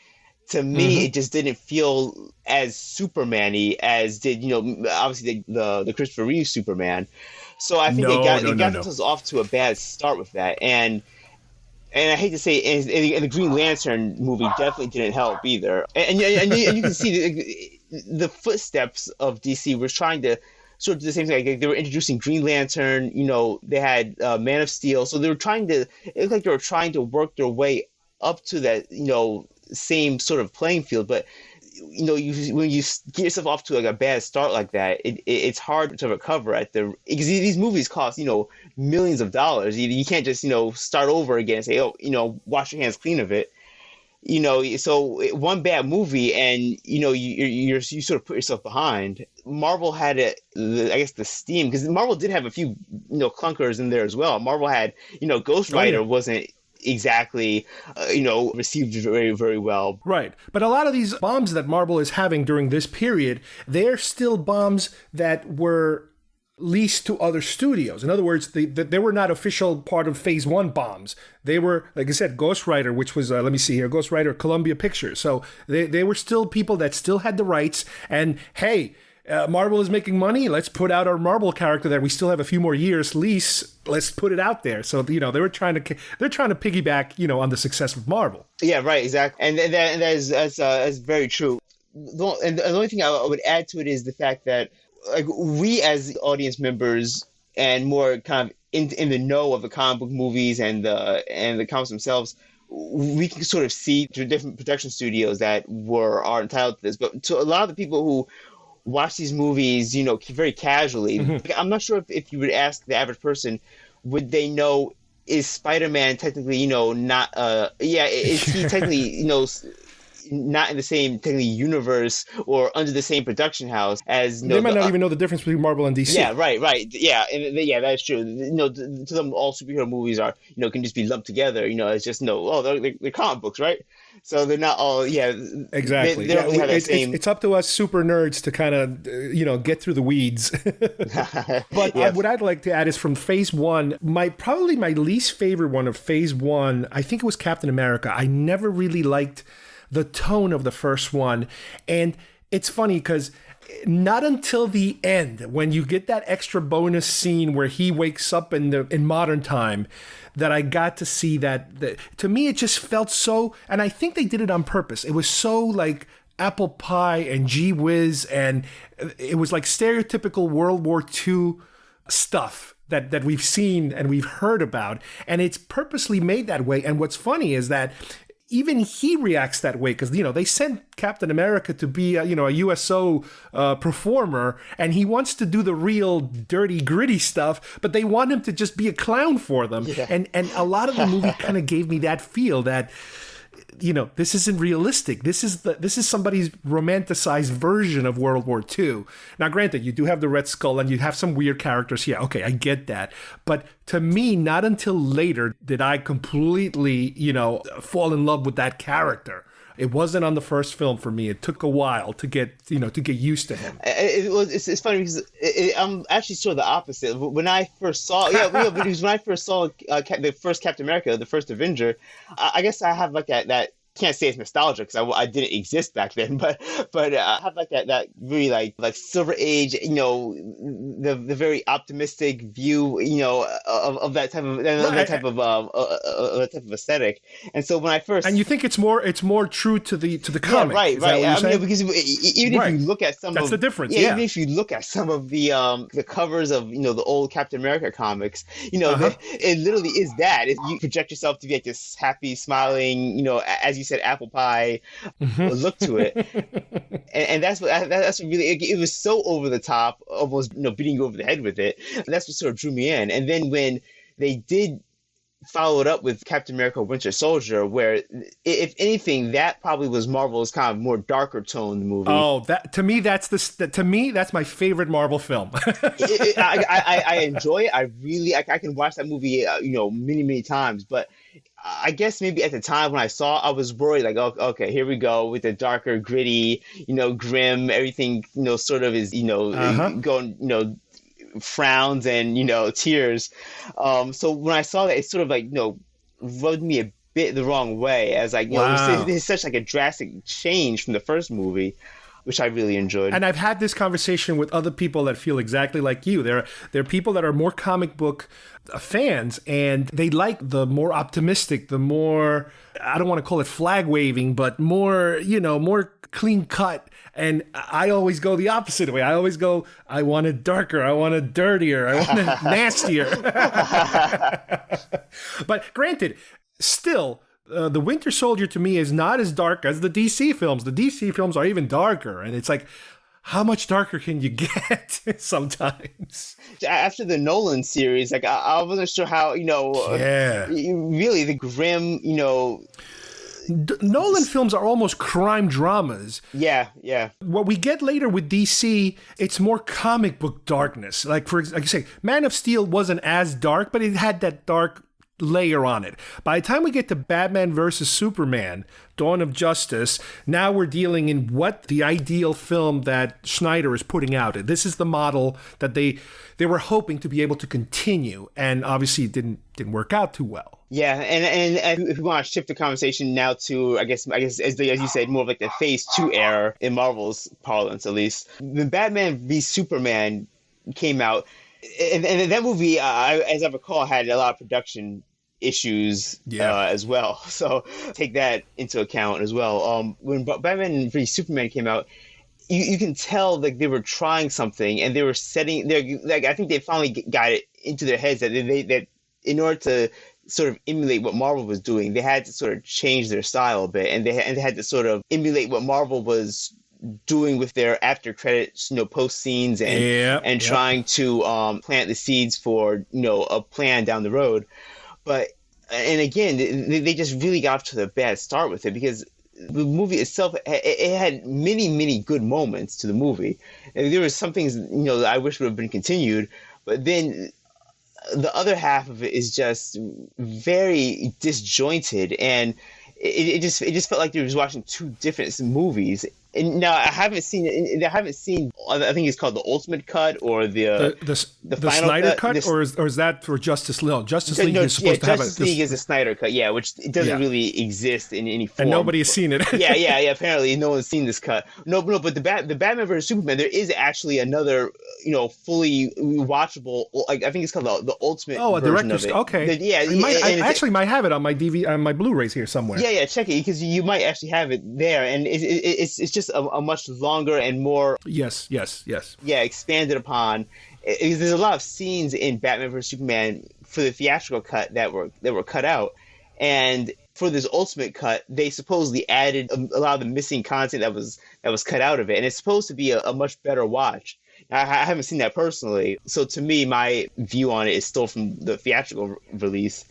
to me, it just didn't feel as Superman-y as did, obviously the Christopher Reeve Superman. So I think they got themselves off to a bad start with that. And I hate to say, and the Green Lantern movie definitely didn't help either. And you can see the footsteps of DC were trying to sort of do the same thing. Like they were introducing Green Lantern, they had Man of Steel. So they were it looked like they were trying to work their way up to that, same sort of playing field. But, when you get yourself off to like a bad start like that, it's hard to recover because these movies cost, millions of dollars. You can't just, start over again and say, wash your hands clean of it. So one bad movie and, you sort of put yourself behind. Marvel had the steam, because Marvel did have a few, clunkers in there as well. Marvel had, Ghost Rider wasn't exactly, received very, very well. Right. But a lot of these bombs that Marvel is having during this period, they're still bombs that were leased to other studios. In other words, they were not official part of Phase 1 bombs. They were, like I said, Ghost Rider, which was, let me see here, Ghost Rider, Columbia Pictures. So they were still people that still had the rights. And hey, Marvel is making money. Let's put out our Marvel character that we still have a few more years lease. Let's put it out there. So they're trying to piggyback on the success of Marvel. Yeah, right, exactly, and that's very true. And the only thing I would add to it is the fact that like we as audience members and more kind of in the know of the comic book movies and the comics themselves, we can sort of see through different production studios that are entitled to this. But to a lot of the people who watch these movies, very casually. I'm not sure if you would ask the average person, would they know, is Spider-Man technically, not, is he technically, not in the same technically universe or under the same production house as they might not even know the difference between Marvel and DC. Yeah, right, yeah, and that's true. To them, all superhero movies are can just be lumped together. It's just they're comic books, right? So they're not all exactly. They don't really have that same. It's up to us super nerds to kind of get through the weeds. But what I'd like to add is from Phase 1, probably my least favorite one of Phase 1. I think it was Captain America. I never really liked the tone of the first one. And it's funny because not until the end, when you get that extra bonus scene where he wakes up in modern time, that I got to see that. To me, it just felt so, and I think they did it on purpose. It was so like apple pie and gee whiz, and it was like stereotypical World War II stuff that we've seen and we've heard about. And it's purposely made that way. And what's funny is that even he reacts that way because, they sent Captain America to be, a USO performer, and he wants to do the real dirty, gritty stuff, but they want him to just be a clown for them. Yeah. And a lot of the movie kind of gave me that feel that, this isn't realistic. This is somebody's romanticized version of World War II. Now, granted, you do have the Red Skull and you have some weird characters. Yeah, okay, I get that. But to me, not until later did I completely, fall in love with that character. It wasn't on the first film for me. It took a while to get used to him. It's funny because I'm actually sort of the opposite. When I first saw, because when I first saw the first Captain America, the first Avenger, I guess I have like that. Can't say it's nostalgia because I didn't exist back then, but I have like that really like Silver Age, the very optimistic view, of that type of aesthetic. And so when I first, and you think it's more true to the comic, right. Because even if you look at some, that's the difference. Even if you look at some of the covers of the old Captain America comics, it literally is that. If you project yourself to be like this happy, smiling, as you said, apple pie look to it, and that's really, it was so over the top, almost beating you over the head with it. And that's what sort of drew me in. And then when they did follow it up with Captain America Winter Soldier, where if anything, that probably was Marvel's kind of more darker toned movie. Oh, to me that's my favorite Marvel film. I enjoy it. I really I can watch that movie many times, but I guess maybe at the time when I saw, I was worried, like, oh, okay, here we go with the darker, gritty, grim, everything, sort of is, going, frowns and, tears. So when I saw that, it sort of like, rubbed me a bit the wrong way, as like, it's such like a drastic change from the first movie, which I really enjoyed. And I've had this conversation with other people that feel exactly like you. There are people that are more comic book fans, and they like the more optimistic, the more, I don't want to call it flag waving, but more, more clean cut. And I always go the opposite way. I always go, I want it darker, I want it dirtier, I want it nastier. But granted, still, the Winter Soldier to me is not as dark as the DC films. The DC films are even darker, and it's like, how much darker can you get sometimes? After the Nolan series, like I wasn't sure how, really the grim, Nolan films are almost crime dramas. Yeah. What we get later with DC, it's more comic book darkness. Like you say, Man of Steel wasn't as dark, but it had that dark layer on it. By the time we get to Batman versus Superman, Dawn of Justice, now we're dealing in what the ideal film that Snyder is putting out. This is the model that they were hoping to be able to continue, and obviously it didn't work out too well. Yeah, and if we want to shift the conversation now to, I guess as you said, more of like the Phase 2 era in Marvel's parlance, at least. When Batman v Superman came out, and that movie, as I recall, had a lot of production issues as well. So take that into account as well. When Batman v Superman came out, you can tell like they were trying something, and they were setting. Like I think they finally got it into their heads that that in order to sort of emulate what Marvel was doing, they had to sort of change their style a bit, and they had to sort of emulate what Marvel was doing with their after credits, post scenes, and trying to plant the seeds for a plan down the road. But and again, they just really got off to a bad start with it, because the movie itself, it had many good moments to the movie, and there were some things that I wish would have been continued, but then the other half of it is just very disjointed, and it just felt like they was watching two different movies. And now I haven't seen. I think it's called the Ultimate Cut or the final Snyder cut, This, or is that for Justice League? Justice League is supposed to have Justice League is a Snyder cut, which it doesn't really exist in any form. And nobody has seen it. yeah. Apparently, no one's seen this cut. No. But the Batman vs Superman, there is actually another, fully watchable. Like I think it's called the Ultimate. Oh, a version director's. Of it. Okay. I actually might have it on my my Blu-rays here somewhere. Yeah. Check it, because you might actually have it there, and it's just a much longer and more yes expanded upon. There's a lot of scenes in Batman vs Superman for the theatrical cut that were cut out, and for this Ultimate cut they supposedly added a lot of the missing content that was cut out of it, and it's supposed to be a much better watch. I haven't seen that personally, so to me my view on it is still from the theatrical release.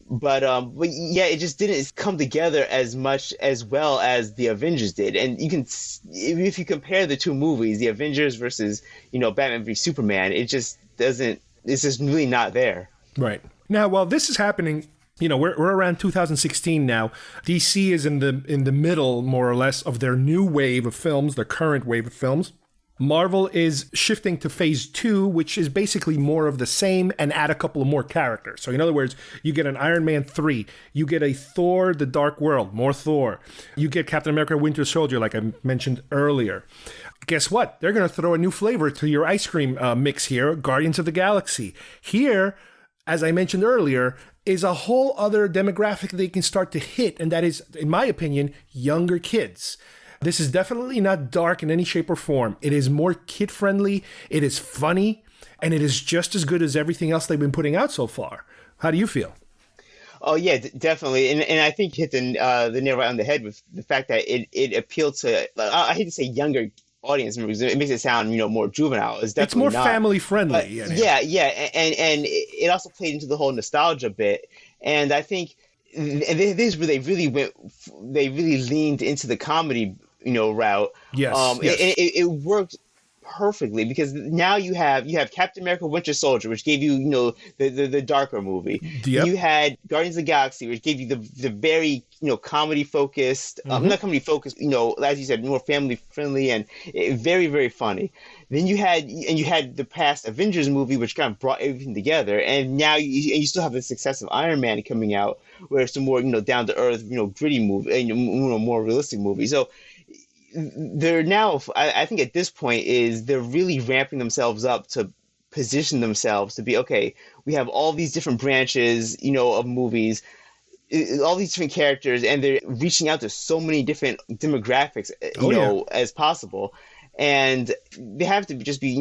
But yeah, it just didn't come together as much as well as the Avengers did. And you can, if you compare the two movies, the Avengers versus Batman v Superman, it just doesn't. It's just really not there. Right now, while this is happening, we're around 2016 now. DC is in the middle, more or less, of their new wave of films, the current wave of films. Marvel is shifting to Phase 2, which is basically more of the same and add a couple of more characters. So in other words, you get an Iron Man 3, you get a Thor, The Dark World, more Thor. You get Captain America, Winter Soldier, like I mentioned earlier. Guess what? They're going to throw a new flavor to your ice cream mix here, Guardians of the Galaxy. Here, as I mentioned earlier, is a whole other demographic they can start to hit, and that is, in my opinion, younger kids. This is definitely not dark in any shape or form. It is more kid-friendly, it is funny, and it is just as good as everything else they've been putting out so far. How do you feel? Oh yeah, definitely, and I think you hit the nail right on the head with the fact that it appealed to, I hate to say younger audience members. It makes it sound more juvenile. It's more not. Family friendly. And it also played into the whole nostalgia bit, and I think this is where they really leaned into the comedy route. Yes. It worked perfectly, because now you have Captain America: Winter Soldier, which gave you the darker movie. Yep. You had Guardians of the Galaxy, which gave you the very comedy focused, not comedy focused, as you said, more family friendly and very, very funny. Then you had the past Avengers movie, which kind of brought everything together, and now you still have the success of Iron Man coming out, where it's a more down to earth, gritty movie, more realistic movie. So they're now, I think at this point, they're really ramping themselves up to position themselves to be, okay, we have all these different branches, of movies, all these different characters, and they're reaching out to so many different demographics, as possible. And they have to just be,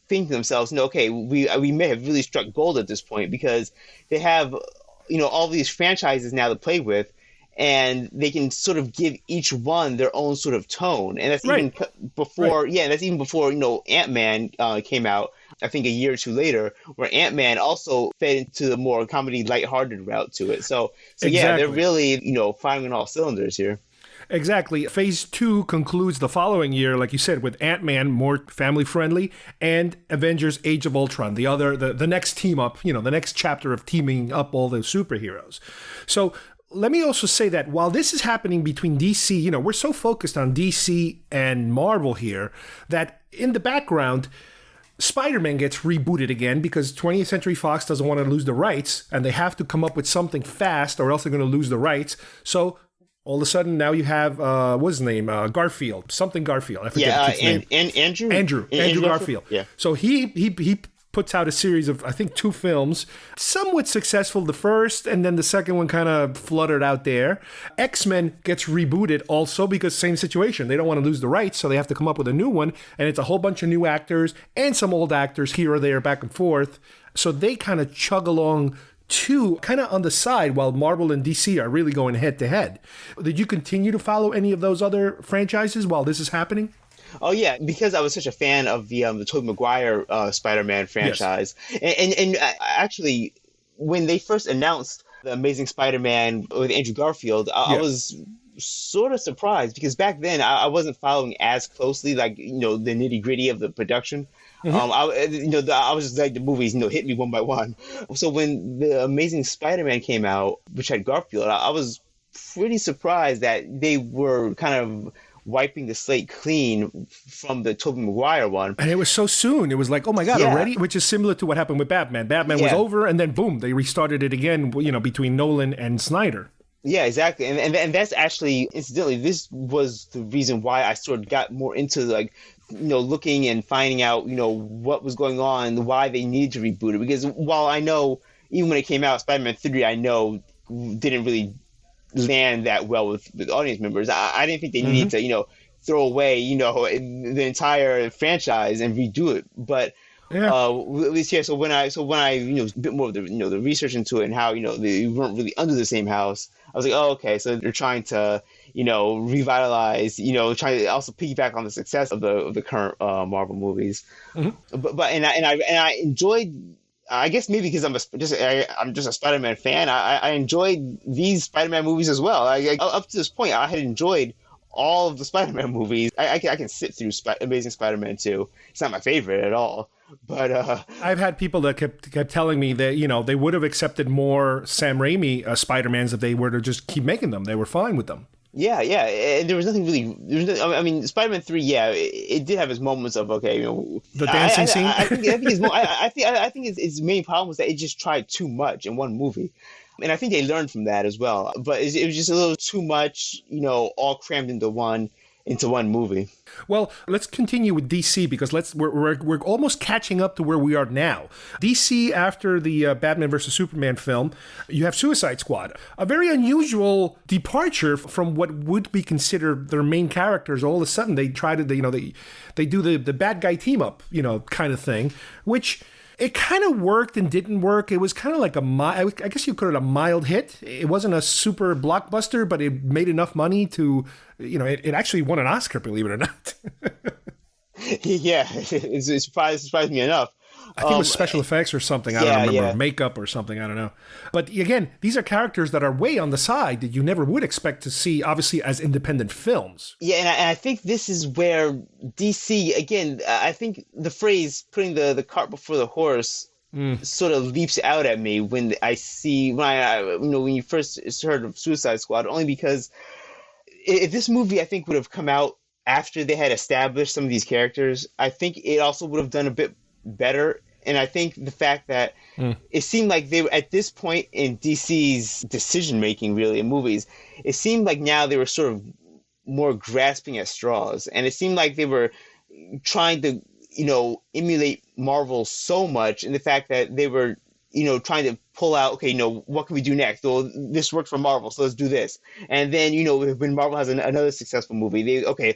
thinking to themselves, okay, we may have really struck gold at this point, because they have, all these franchises now to play with, and they can sort of give each one their own sort of tone. And that's even before, that's even before, Ant-Man came out, I think a year or two later, where Ant-Man also fed into the more comedy, lighthearted route to it. So yeah, they're really, firing on all cylinders here. Exactly. Phase 2 concludes the following year, like you said, with Ant-Man, more family-friendly, and Avengers Age of Ultron, the next team up, the next chapter of teaming up all those superheroes. So let me also say that while this is happening between DC, we're so focused on DC and Marvel here that in the background, Spider-Man gets rebooted again because 20th Century Fox doesn't want to lose the rights, and they have to come up with something fast or else they're going to lose the rights. So all of a sudden, now you have, what's his name? Garfield. Something Garfield. I forget the kid's name. Andrew Garfield. Yeah. So he puts out a series of, I think, 2 films. Somewhat successful, the first, and then the second one kind of fluttered out there. X-Men gets rebooted also because same situation. They don't want to lose the rights, so they have to come up with a new one. And it's a whole bunch of new actors and some old actors here or there, back and forth. So they kind of chug along too, kind of on the side, while Marvel and DC are really going head to head. Did you continue to follow any of those other franchises while this is happening? Oh yeah, because I was such a fan of the Tobey Maguire Spider-Man franchise, yes. and actually, when they first announced the Amazing Spider-Man with Andrew Garfield, I was sort of surprised, because back then I wasn't following as closely, like the nitty gritty of the production. Mm-hmm. I was just like, the movies, hit me one by one. So when the Amazing Spider-Man came out, which had Garfield, I was pretty surprised that they were kind of wiping the slate clean from the Tobey Maguire one. And it was so soon. It was like, oh my God, already? Which is similar to what happened with Batman. Batman was over, and then boom, they restarted it again, between Nolan and Snyder. Yeah, exactly. And that's actually, incidentally, this was the reason why I sort of got more into, looking and finding out, what was going on, why they needed to reboot it. Because while I know, even when it came out, Spider-Man 3, I know didn't really land that well with audience members. I didn't think they needed to, throw away, the entire franchise and redo it. But at least here, so when I a bit more of the the research into it and how they weren't really under the same house, I was like, oh, okay, so they're trying to revitalize, trying to also piggyback on the success of the current Marvel movies. Mm-hmm. But I enjoyed. I guess maybe because I'm just a Spider-Man fan, I enjoyed these Spider-Man movies as well. Up to this point, I had enjoyed all of the Spider-Man movies. I can sit through Amazing Spider-Man 2. It's not my favorite at all. But I've had people that kept telling me that they would have accepted more Sam Raimi Spider-Mans if they were to just keep making them. They were fine with them. Yeah, and there was nothing really. I mean, Spider-Man 3, it did have its moments of the dancing scene. I think its main problem was that it just tried too much in one movie, and I think they learned from that as well. But it was just a little too much, all crammed into one movie. Well, let's continue with DC because we're almost catching up to where we are now. DC, after the Batman vs. Superman film, you have Suicide Squad, a very unusual departure from what would be considered their main characters. All of a sudden, they try to they do the bad guy team up, kind of thing, which. It kind of worked and didn't work. It was kind of like I guess you call it a mild hit. It wasn't a super blockbuster, but it made enough money to, it actually won an Oscar, believe it or not. Yeah, it surprised me enough. I think it was special effects or something. I don't remember. Yeah. Makeup or something. I don't know. But again, these are characters that are way on the side that you never would expect to see, obviously, as independent films. Yeah, and I think this is where DC, again, I think the phrase putting the cart before the horse sort of leaps out at me when I see, when you first heard of Suicide Squad, only because if this movie, I think, would have come out after they had established some of these characters, I think it also would have done a bit better. And I think the fact that it seemed like they were at this point in DC's decision making, really, in movies, it seemed like now they were sort of more grasping at straws, and it seemed like they were trying to, emulate Marvel so much in the fact that they were, trying to pull out, okay, what can we do next? Well, this worked for Marvel, so let's do this. And then, when Marvel has another successful movie, let's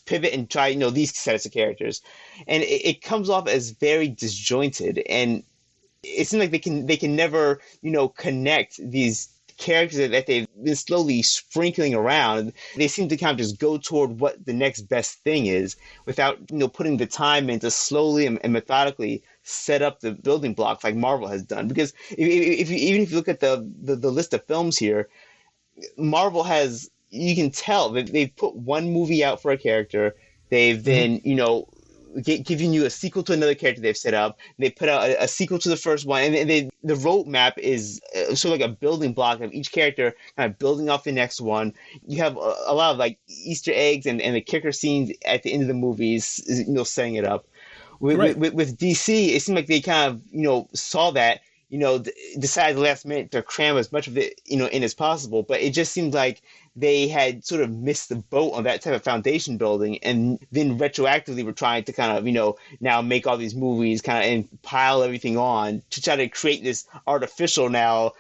pivot and try, these sets of characters. And it comes off as very disjointed, and it seems like they can never, connect these characters that they've been slowly sprinkling around. They seem to kind of just go toward what the next best thing is without, putting the time in to slowly and methodically set up the building blocks like Marvel has done. Because if you look at the list of films here, Marvel has, you can tell that they've put one movie out for a character. They've then, giving you a sequel to another character they've set up. They put out a sequel to the first one, and the roadmap is sort of like a building block of each character kind of building off the next one. You have a lot of like Easter eggs and the kicker scenes at the end of the movies, setting it up. With DC, it seemed like they kind of, saw that, decided last minute to cram as much of it, in as possible. But it just seemed like they had sort of missed the boat on that type of foundation building, and then retroactively were trying to kind of, now make all these movies kind of and pile everything on to try to create this artificial now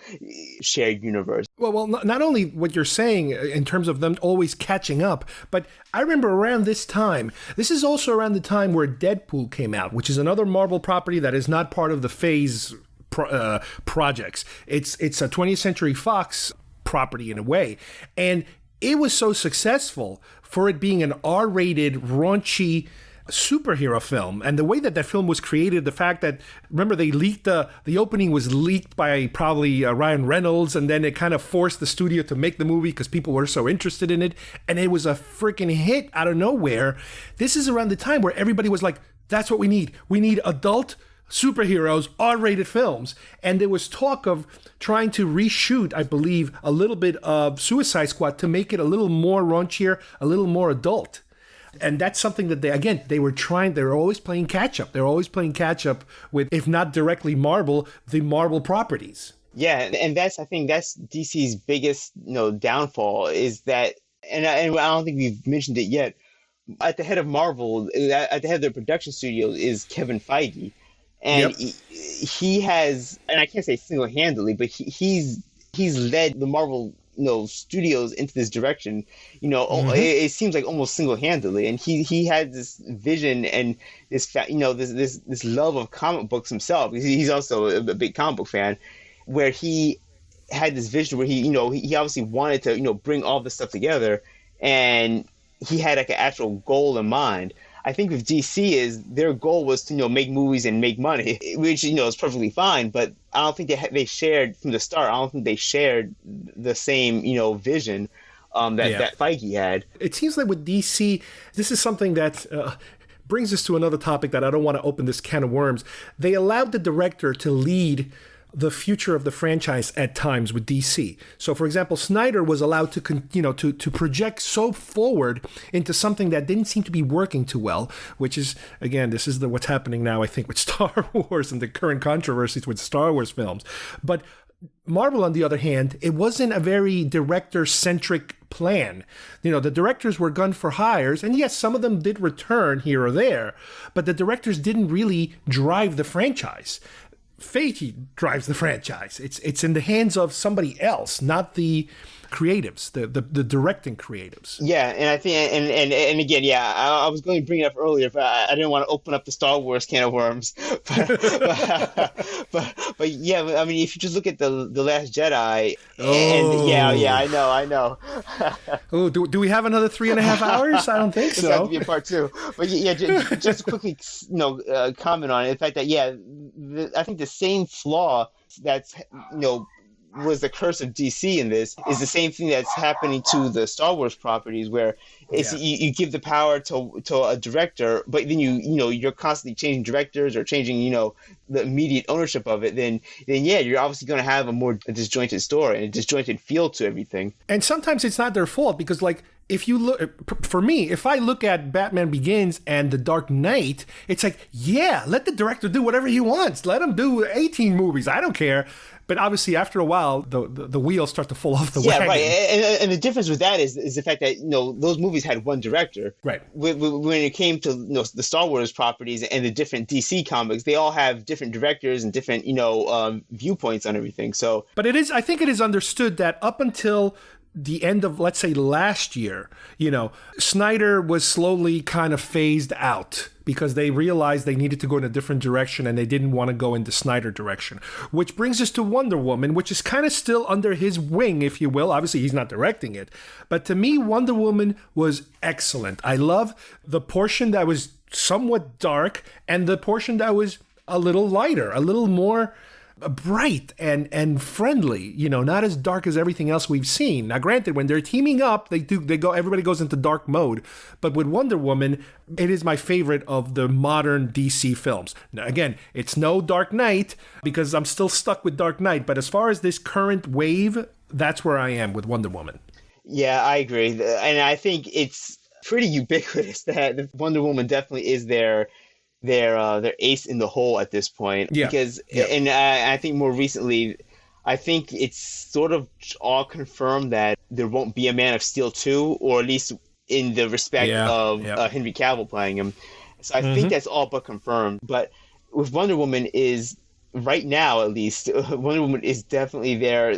shared universe. Well, not only what you're saying in terms of them always catching up, but I remember around this time, this is also around the time where Deadpool came out, which is another Marvel property that is not part of the Phase projects. It's a 20th Century Fox property in a way, and it was so successful for it being an R-rated, raunchy superhero film. And the way that film was created, the fact that, remember, they leaked the opening was leaked by probably Ryan Reynolds, and then it kind of forced the studio to make the movie because people were so interested in it, and it was a freaking hit out of nowhere. This is around the time where everybody was like, that's what we need adult superheroes, R-rated films. And there was talk of trying to reshoot, I believe, a little bit of Suicide Squad to make it a little more raunchier, a little more adult. And that's something that they were always playing catch up. They're always playing catch up with, if not directly Marvel, the Marvel properties. Yeah, and I think that's DC's biggest, downfall is that, and I don't think we've mentioned it yet, at the head of Marvel, at the head of their production studio is Kevin Feige. And he has, and I can't say single-handedly, but he's led the Marvel, studios into this direction. It seems like almost single-handedly, and he had this vision and this, this love of comic books himself. He's also a big comic book fan, where he had this vision where he obviously wanted to, bring all this stuff together, and he had like an actual goal in mind. I think with DC is their goal was to make movies and make money, which is perfectly fine. But I don't think they shared from the start. I don't think they shared the same vision that Feige had. It seems like with DC, this is something that brings us to another topic that I don't want to open this can of worms. They allowed the director to lead the future of the franchise at times with DC. So, for example, Snyder was allowed to project so forward into something that didn't seem to be working too well, which is, again, this is what's happening now, I think, with Star Wars and the current controversies with Star Wars films. But Marvel, on the other hand, it wasn't a very director-centric plan. The directors were gun for hires, and yes, some of them did return here or there, but the directors didn't really drive the franchise. Feige drives the franchise. It's in the hands of somebody else, not the creatives, the directing creatives. Yeah, and I think, and again, yeah, I was going to bring it up earlier, but I didn't want to open up the Star Wars can of worms. But yeah, I mean, if you just look at the Last Jedi, and yeah, I know. Oh, do we have another 3.5 hours? I don't think so. It's got to be a part 2. But yeah, just quickly, comment on it. The fact that I think the same flaw that's was the curse of DC in this is the same thing that's happening to the Star Wars properties, where it's you give the power to a director, but then you're constantly changing directors or changing the immediate ownership of it. Then you're obviously going to have a more disjointed story and a disjointed feel to everything. And sometimes it's not their fault, because if you look, for me, if I look at Batman Begins and The Dark Knight, it's like, yeah, let the director do whatever he wants. Let him do 18 movies. I don't care. But obviously, after a while, the wheels start to fall off the wagon. Yeah, right. And the difference with that is the fact that those movies had one director. Right. When it came to the Star Wars properties and the different DC comics, they all have different directors and different viewpoints on everything. So, but I think it is understood that up until the end of, let's say, last year, Snyder was slowly kind of phased out because they realized they needed to go in a different direction and they didn't want to go in the Snyder direction. Which brings us to Wonder Woman, which is kind of still under his wing, if you will. Obviously, he's not directing it. But to me, Wonder Woman was excellent. I love the portion that was somewhat dark and the portion that was a little lighter, a little more bright and friendly, not as dark as everything else we've seen. Now, granted, when they're teaming up, everybody goes into dark mode. But with Wonder Woman, it is my favorite of the modern DC films. Now, again, it's no Dark Knight because I'm still stuck with Dark Knight. But as far as this current wave, that's where I am with Wonder Woman. Yeah, I agree. And I think it's pretty ubiquitous that Wonder Woman definitely is their ace in the hole at this point. Yeah. Because and I think more recently, I think it's sort of all confirmed that there won't be a Man of Steel 2, or at least in the respect of Henry Cavill playing him. So I think that's all but confirmed. But with Wonder Woman is, right now at least, Wonder Woman is definitely their,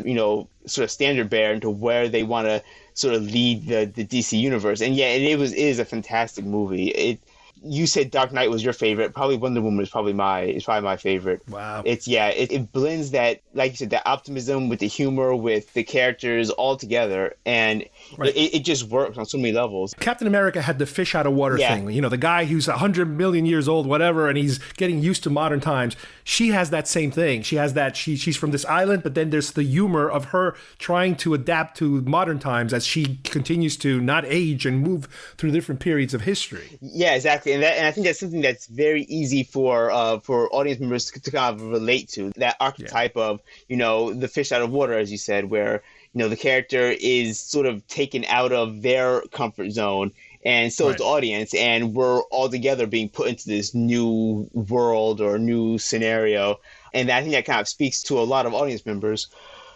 sort of standard bearer into where they want to sort of lead the DC universe. And it is a fantastic movie. You said Dark Knight was your favorite. Probably Wonder Woman is probably my favorite. Wow. It blends that, like you said, that optimism with the humor, with the characters all together, and it just works on so many levels. Captain America had the fish out of water thing. The guy who's 100 million years old, whatever, and he's getting used to modern times. She has that same thing. She has that. She's from this island, but then there's the humor of her trying to adapt to modern times as she continues to not age and move through different periods of history. Yeah, exactly. And I think that's something that's very easy for audience members to kind of relate to. That archetype of, the fish out of water, as you said, where, the character is sort of taken out of their comfort zone, and so is the audience, and we're all together being put into this new world or new scenario. And I think that kind of speaks to a lot of audience members.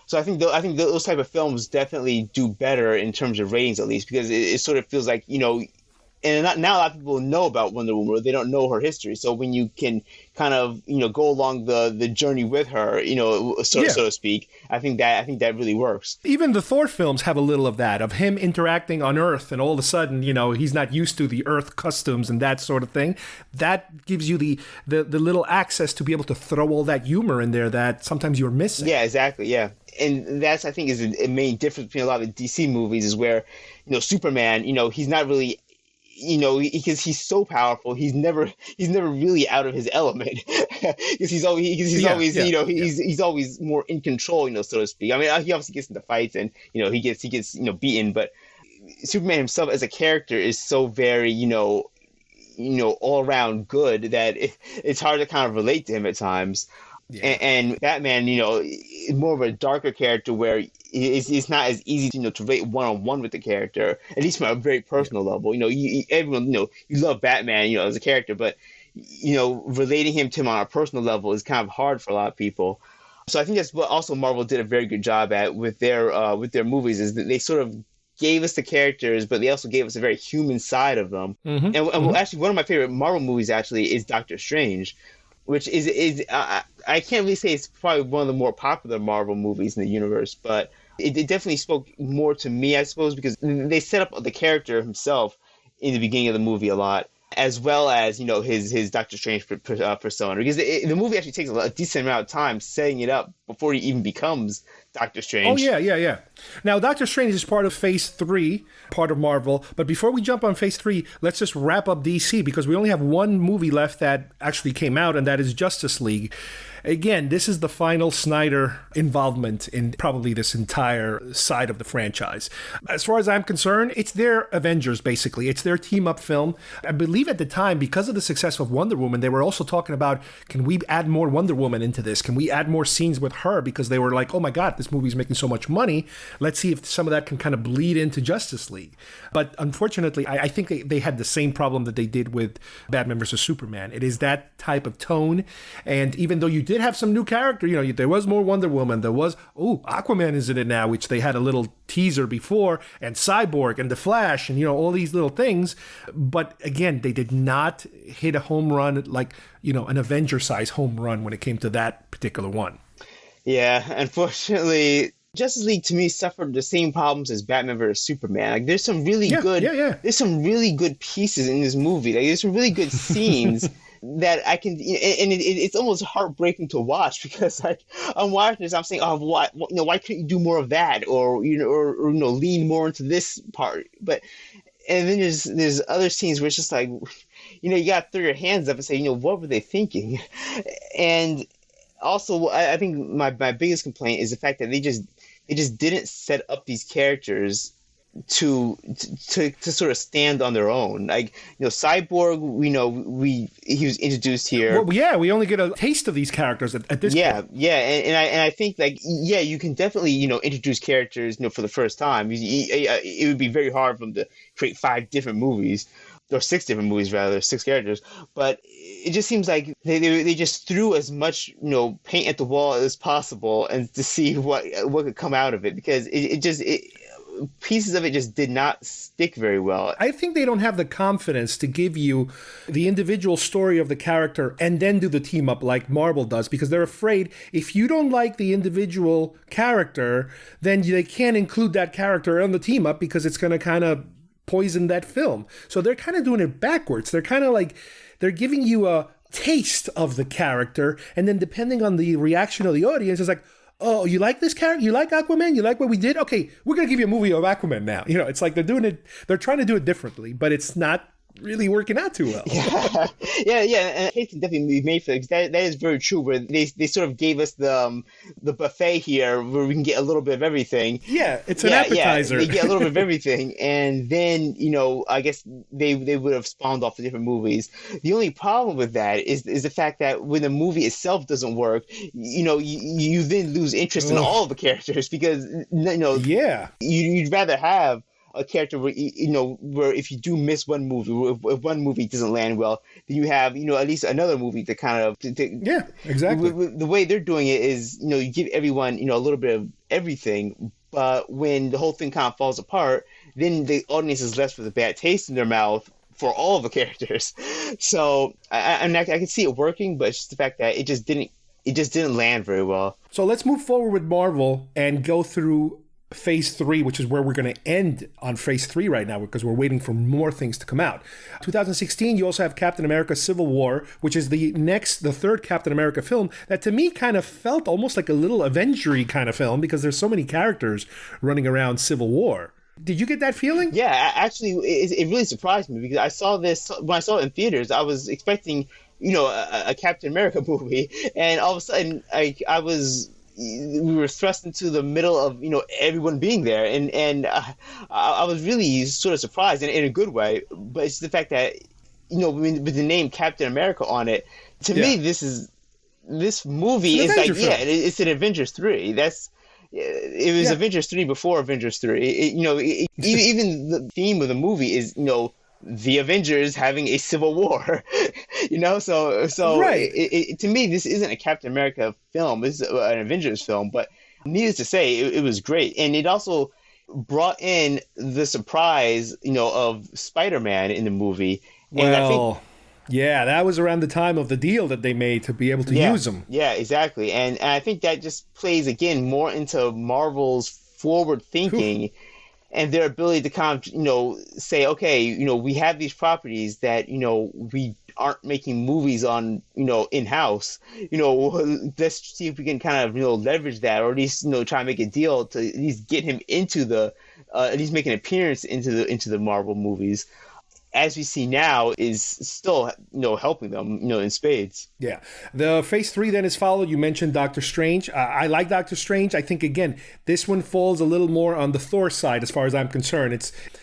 So I think those type of films definitely do better in terms of ratings, at least, because it sort of feels like, and not a lot of people know about Wonder Woman, or they don't know her history. So when you can kind of go along the journey with her, so to speak, I think that really works. Even the Thor films have a little of that, of him interacting on Earth, and all of a sudden, he's not used to the Earth customs and that sort of thing. That gives you the little access to be able to throw all that humor in there that sometimes you're missing. Yeah, exactly. Yeah. And that's, I think, is a main difference between a lot of DC movies, is where, Superman, he's not really, because he's so powerful, he's never really out of his element. Because he's always more in control, so to speak. I mean, he obviously gets into fights and he gets beaten, but Superman himself as a character is so very all around good that it's hard to kind of relate to him at times. Yeah. And Batman, is more of a darker character where it's not as easy, to rate one-on-one with the character, at least from a very personal level. Everyone, you love Batman, as a character, but, relating him to him on a personal level is kind of hard for a lot of people. So I think that's what also Marvel did a very good job at with their movies, is that they sort of gave us the characters, but they also gave us a very human side of them. Mm-hmm. And actually, one of my favorite Marvel movies actually is Doctor Strange, which is I can't really say it's probably one of the more popular Marvel movies in the universe, but it definitely spoke more to me, I suppose, because they set up the character himself in the beginning of the movie a lot, as well as, you know, his Doctor Strange persona, because the movie actually takes a decent amount of time setting it up before he even becomes Doctor Strange. Oh, yeah. Now, Doctor Strange is part of Phase 3, part of Marvel. But before we jump on Phase 3, let's just wrap up DC, because we only have one movie left that actually came out, and that is Justice League. Again, this is the final Snyder involvement in probably this entire side of the franchise. As far as I'm concerned, it's their Avengers, basically. It's their team-up film. I believe at the time, because of the success of Wonder Woman, they were also talking about, can we add more Wonder Woman into this? Can we add more scenes with her? Because they were like, oh my God, this movie's making so much money. Let's see if some of that can kind of bleed into Justice League. But unfortunately, I think they had the same problem that they did with Batman vs. Superman. It is that type of tone. And even though you did have some new character, you know, there was more Wonder Woman. There was, Aquaman is in it now, which they had a little teaser before, and Cyborg and The Flash, and, you know, all these little things. But again, they did not hit a home run like, you know, an Avenger-size home run when it came to that particular one. Yeah, unfortunately, Justice League to me suffered the same problems as Batman vs Superman. Like, there's some really there's some really good pieces in this movie. Like, there's some really good scenes that I can, and it's almost heartbreaking to watch, because like I'm watching this, I'm saying, why couldn't you do more of that, or lean more into this part? But and then there's other scenes where it's just like, you got to throw your hands up and say, what were they thinking? And also, I think my biggest complaint is the fact that they just didn't set up these characters to sort of stand on their own. Like, Cyborg, he was introduced here. Well, yeah, we only get a taste of these characters at this point. Yeah, and I think, like, yeah, you can definitely introduce characters for the first time. It would be very hard for them to create 5 different movies, or 6 different movies rather, 6 characters. But it just seems like they just threw as much paint at the wall as possible, and to see what could come out of it, because pieces of it just did not stick very well. I think they don't have the confidence to give you the individual story of the character and then do the team up like Marvel does, because they're afraid if you don't like the individual character, then they can't include that character on the team up, because it's going to kind of poison that film. So they're kind of doing it backwards. They're kind of like, they're giving you a taste of the character, and then depending on the reaction of the audience, it's like, oh, you like this character? You like Aquaman? You like what we did? Okay, we're going to give you a movie of Aquaman now. It's like they're trying to do it differently, but it's not really working out too well. Yeah, and a case can definitely be made for it, because that is very true, where they sort of gave us the buffet here where we can get a little bit of everything. Yeah, it's an appetizer. Yeah, they get a little bit of everything, and then, I guess they would have spawned off the different movies. The only problem with that is the fact that when the movie itself doesn't work, you then lose interest in all of the characters, because, you'd rather have a character where where if you do miss one movie, if one movie doesn't land well, then you have at least another movie to kind of exactly. The way they're doing it is you give everyone a little bit of everything, but when the whole thing kind of falls apart, then the audience is left with a bad taste in their mouth for all of the characters. So I can see it working, but it's just the fact that it just didn't land very well. So let's move forward with Marvel and go through Phase 3, which is where we're going to end on Phase 3 right now, because we're waiting for more things to come out. 2016, you also have Captain America Civil War, which is the third Captain America film that to me kind of felt almost like a little Avenger-y kind of film, because there's so many characters running around Civil War. Did you get that feeling? Yeah, actually, it really surprised me, because I saw this, when I saw it in theaters, I was expecting, a Captain America movie, and all of a sudden, we were thrust into the middle of everyone being there, and I was really sort of surprised in a good way. But it's the fact that with the name Captain America on it, to me this movie is like it's an Avengers 3. It was Avengers 3 before Avengers 3. Even the theme of the movie is the Avengers having a civil war, so right. To me, this isn't a Captain America film. This is an Avengers film, but needless to say, it was great. And it also brought in the surprise, of Spider-Man in the movie. And I think, that was around the time of the deal that they made to be able to use him. Yeah, exactly. And I think that just plays, again, more into Marvel's forward thinking and their ability to kind of, say, okay, we have these properties that, we aren't making movies on, in-house, let's see if we can kind of, leverage that, or at least, try and make a deal to at least get him into at least make an appearance into the Marvel movies. As we see now, is still, helping them, in spades. Yeah. The Phase 3 then is followed. You mentioned Doctor Strange. I like Doctor Strange. I think, again, this one falls a little more on the Thor side as far as I'm concerned.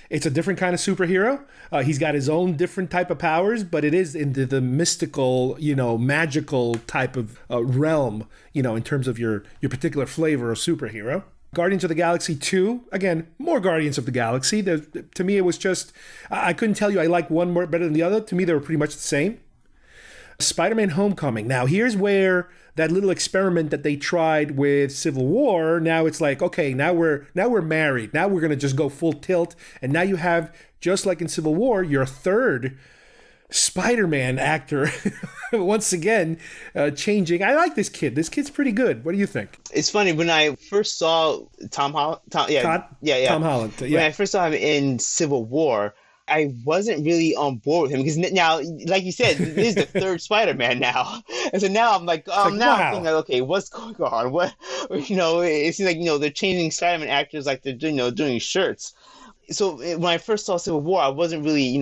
It's a different kind of superhero. He's got his own different type of powers, but it is into the mystical, magical type of realm, in terms of your particular flavor of superhero. Guardians of the Galaxy 2, again, more Guardians of the Galaxy. To me, it was just, I couldn't tell you I like one more better than the other. To me, they were pretty much the same. Spider-Man Homecoming. Now, here's where that little experiment that they tried with Civil War, now it's like, okay, now we're married. Now we're going to just go full tilt. And now you have, just like in Civil War, your third Spider-Man actor once again changing. I like this kid. This kid's pretty good. What do you think? It's funny, when I first saw Tom Holland. Tom Holland. When I first saw him in Civil War, I wasn't really on board with him because now, like you said, this is the third Spider-Man now, and so now I'm like, I'm thinking like, okay, what's going on? What, it seems like they're changing Spider-Man actors like they're doing shirts. So when I first saw Civil War, I wasn't really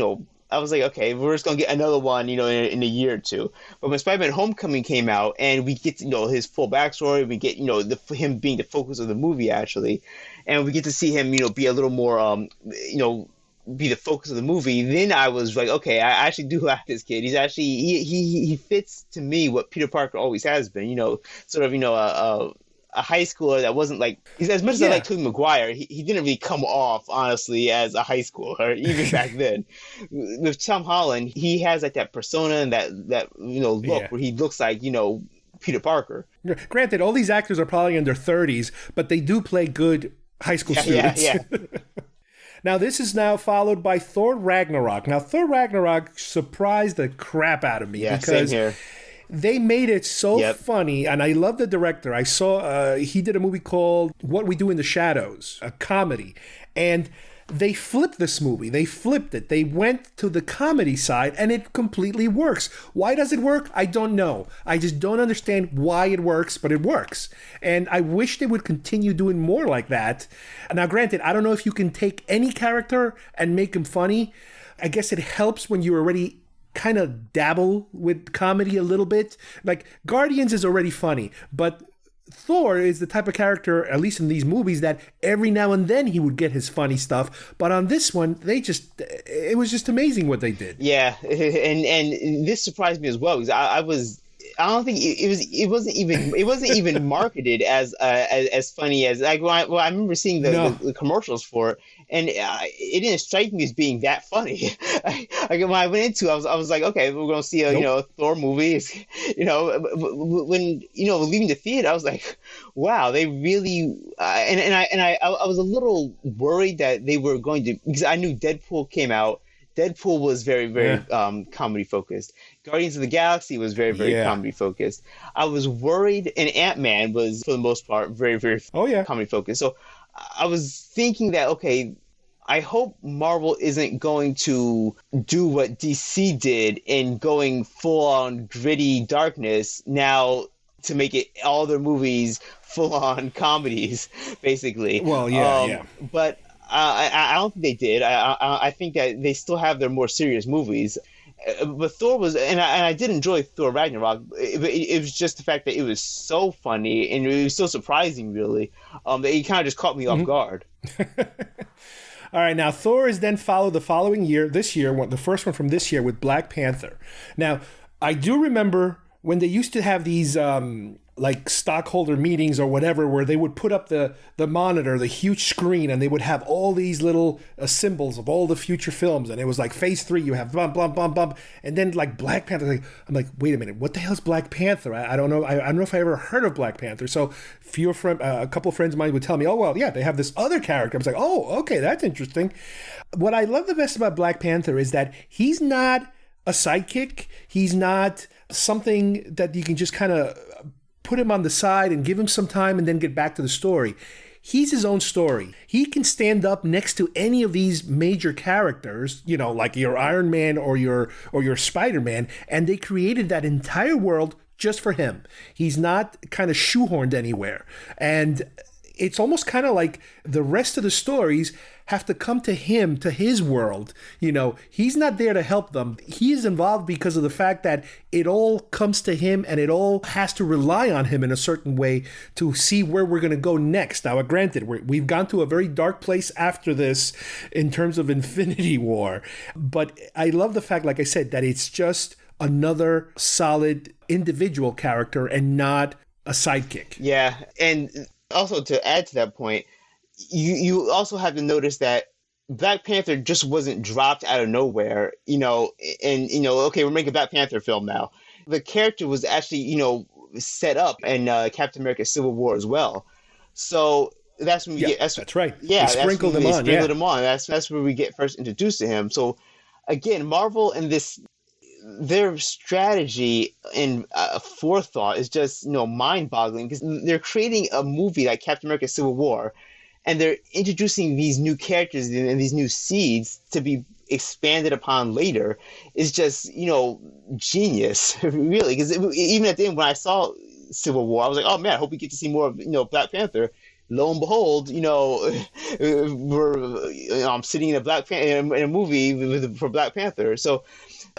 I was like, okay, we're just gonna get another one, in a year or two. But when Spider-Man: Homecoming came out, and we get his full backstory, we get him being the focus of the movie actually, and we get to see him be a little more be the focus of the movie. Then I was like, okay, I actually do like this kid. He's actually he fits to me what Peter Parker always has been. Sort of a high schooler that wasn't like, as much as I like Tobey Maguire, he didn't really come off, honestly, as a high schooler, even back then. With Tom Holland, he has like that persona and that look where he looks like, Peter Parker. Granted, all these actors are probably in their 30s, but they do play good high school students. Yeah. Now, this is now followed by Thor Ragnarok. Now, Thor Ragnarok surprised the crap out of me because same here. They made it so funny, and I love the director. I saw he did a movie called What We Do in the Shadows, a comedy, and they flipped this movie. They flipped it. They went to the comedy side, and it completely works. Why does it work? I don't know. I just don't understand why it works, but it works. And I wish they would continue doing more like that. Now, granted, I don't know if you can take any character and make him funny. I guess it helps when you already kind of dabble with comedy a little bit. Like Guardians is already funny, but Thor is the type of character, at least in these movies, that every now and then he would get his funny stuff. But on this one, it was just amazing what they did. Yeah, and this surprised me as well because I don't think it wasn't even marketed as funny as like I remember seeing the commercials for it, and it didn't strike me as being that funny. Like when I went into it, I was like, okay, we're gonna see a Thor movie. When leaving the theater, I was like, wow, they really I was a little worried that they were going to, because I knew Deadpool came out. Deadpool was very, very comedy focused. Guardians of the Galaxy was very, very comedy focused. I was worried, and Ant-Man was, for the most part, very, very comedy focused. So I was thinking that, okay, I hope Marvel isn't going to do what DC did in going full-on gritty darkness now to make it all their movies full-on comedies, basically. Well, But I don't think they did. I think that they still have their more serious movies. But Thor was, and I did enjoy Thor Ragnarok. It was just the fact that it was so funny and it was so surprising, really, that it kind of just caught me off guard. All right, now Thor is then followed the following year, the first one from this year with Black Panther. Now, I do remember when they used to have these like stockholder meetings or whatever, where they would put up the monitor, the huge screen, and they would have all these little symbols of all the future films. And it was like Phase 3, you have bump, bump, bump, bump. And then like Black Panther, I'm like, wait a minute, what the hell is Black Panther? I don't know. I don't know if I ever heard of Black Panther. So a couple of friends of mine would tell me, oh, well, yeah, they have this other character. I was like, oh, okay, that's interesting. What I love the best about Black Panther is that he's not a sidekick. He's not something that you can just kind of put him on the side and give him some time and then get back to the story. he's his own story. He can stand up next to any of these major characters, you know, like your Iron Man or your Spider-Man, and they created that entire world just for him. He's not kind of shoehorned anywhere. And it's almost kind of like the rest of the stories have to come to him, to his world. You know, he's not there to help them. He is involved because of the fact that it all comes to him and it all has to rely on him in a certain way to see where we're going to go next. Now, granted, we've gone to a very dark place after this in terms of Infinity War. But I love the fact, like I said, that it's just another solid individual character and not a sidekick. Yeah, and also to add to that point, you also have to notice that Black Panther just wasn't dropped out of nowhere, you know, and, you know, okay, we're making a Black Panther film now. The character was actually, you know, set up in Captain America Civil War as well. So that's when we get... That's right. Yeah, they sprinkled him on. Him on. That's where we get first introduced to him. So, again, Marvel and their strategy and forethought is just, you know, mind-boggling, because they're creating a movie like Captain America Civil War, and they're introducing these new characters and these new seeds to be expanded upon later. Is just, you know, genius, really. Because even at the end, when I saw Civil War, I was like, oh man, I hope we get to see more of, you know, Black Panther. Lo and behold, you know, I'm sitting in a movie for Black Panther. So,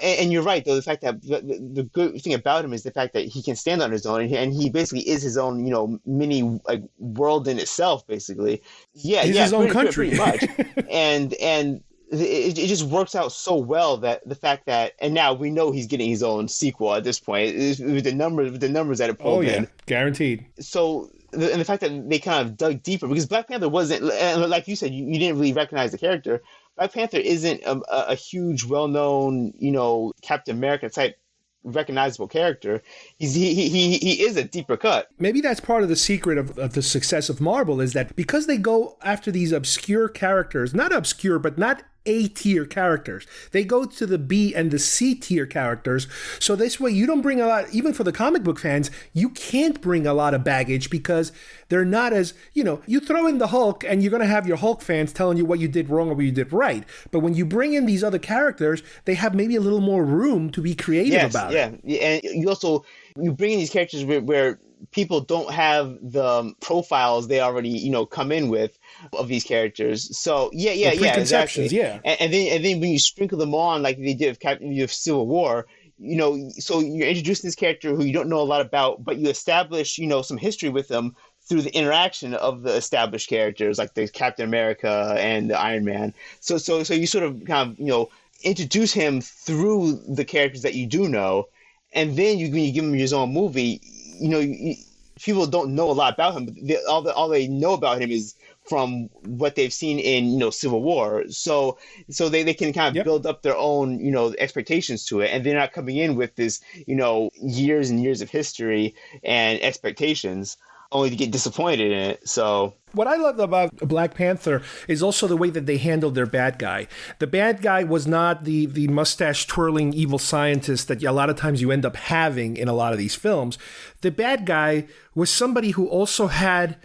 and you're right, though, the fact that the good thing about him is the fact that he can stand on his own, and he basically is his own, you know, mini like world in itself, basically. Yeah, he's his own country, pretty much. and it just works out so well that the fact that, and now we know he's getting his own sequel at this point with the numbers that it pulled in. Guaranteed. So. And the fact that they kind of dug deeper, because Black Panther wasn't, like you said, you didn't really recognize the character. Black Panther isn't a huge, well-known, you know, Captain America type recognizable character. He is a deeper cut. Maybe that's part of the secret of the success of Marvel, is that because they go after these obscure characters, not obscure, but not A-tier characters. They go to the B and the C-tier characters. So this way you don't bring a lot, even for the comic book fans, you can't bring a lot of baggage because they're not as, you know, you throw in the Hulk and you're going to have your Hulk fans telling you what you did wrong or what you did right. But when you bring in these other characters, they have maybe a little more room to be creative about it. Yeah, and you bring in these characters where people don't have the profiles they already, you know, come in with of these characters. So preconceptions, exactly. And then when you sprinkle them on like they did with Civil War, you know, so you're introducing this character who you don't know a lot about, but you establish, you know, some history with them through the interaction of the established characters like the Captain America and the Iron Man. So you sort of kind of, you know, introduce him through the characters that you do know, and then when you give him his own movie, you know, people don't know a lot about him, but all they know about him is from what they've seen in, you know, Civil War. So they can kind of build up their own, you know, expectations to it, and they're not coming in with this, you know, years and years of history and expectations only to get disappointed in it. So what I love about Black Panther is also the way that they handled their bad guy. The bad guy was not the mustache-twirling evil scientist that a lot of times you end up having in a lot of these films. The bad guy was somebody who also had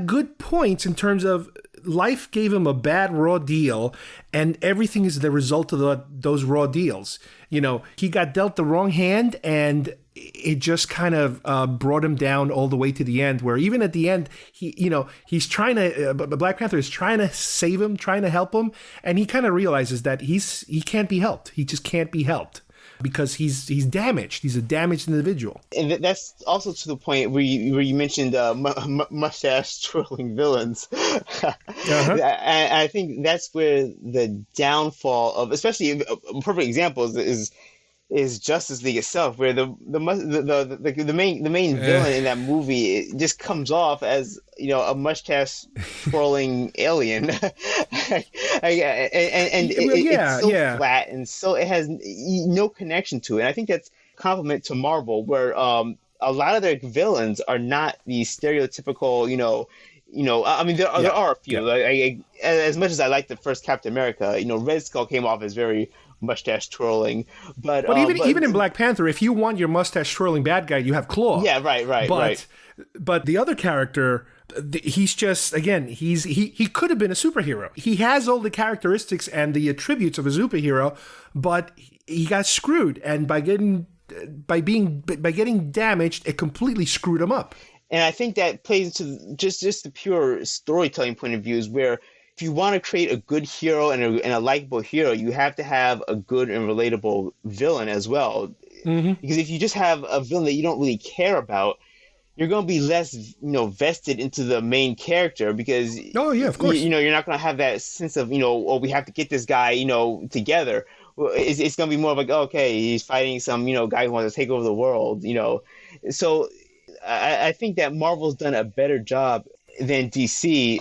good points in terms of life gave him a bad raw deal, and everything is the result of those raw deals. You know, he got dealt the wrong hand, and it just kind of brought him down all the way to the end, where even at the end, he's trying to, Black Panther is trying to save him, trying to help him. And he kind of realizes that he can't be helped. He just can't be helped because he's damaged. He's a damaged individual. And that's also to the point where you mentioned mustache twirling villains. And I think that's where the downfall of, especially a perfect example is Justice League itself, where the main villain in that movie, it just comes off as, you know, a mustache twirling alien, and it's so flat, and so it has no connection to it. And I think that's a compliment to Marvel, where a lot of their villains are not these stereotypical, you know. I mean, there are a few. Like, as much as I like the first Captain America, you know, Red Skull came off as very mustache twirling, but even in Black Panther, if you want your mustache twirling bad guy, you have Claw. Yeah, right. But the other character He's just, again, he could have been a superhero. He has all the characteristics and the attributes of a superhero, but he got screwed, and by getting damaged, it completely screwed him up. And I think that plays into just the pure storytelling point of view, is where if you want to create a good hero and a likable hero, you have to have a good and relatable villain as well. Mm-hmm. Because if you just have a villain that you don't really care about, you're going to be less, vested into the main character, because of course, you're not going to have that sense of, we have to get this guy, together. It's going to be more of like, okay, he's fighting some, guy who wants to take over the world, So I think that Marvel's done a better job than DC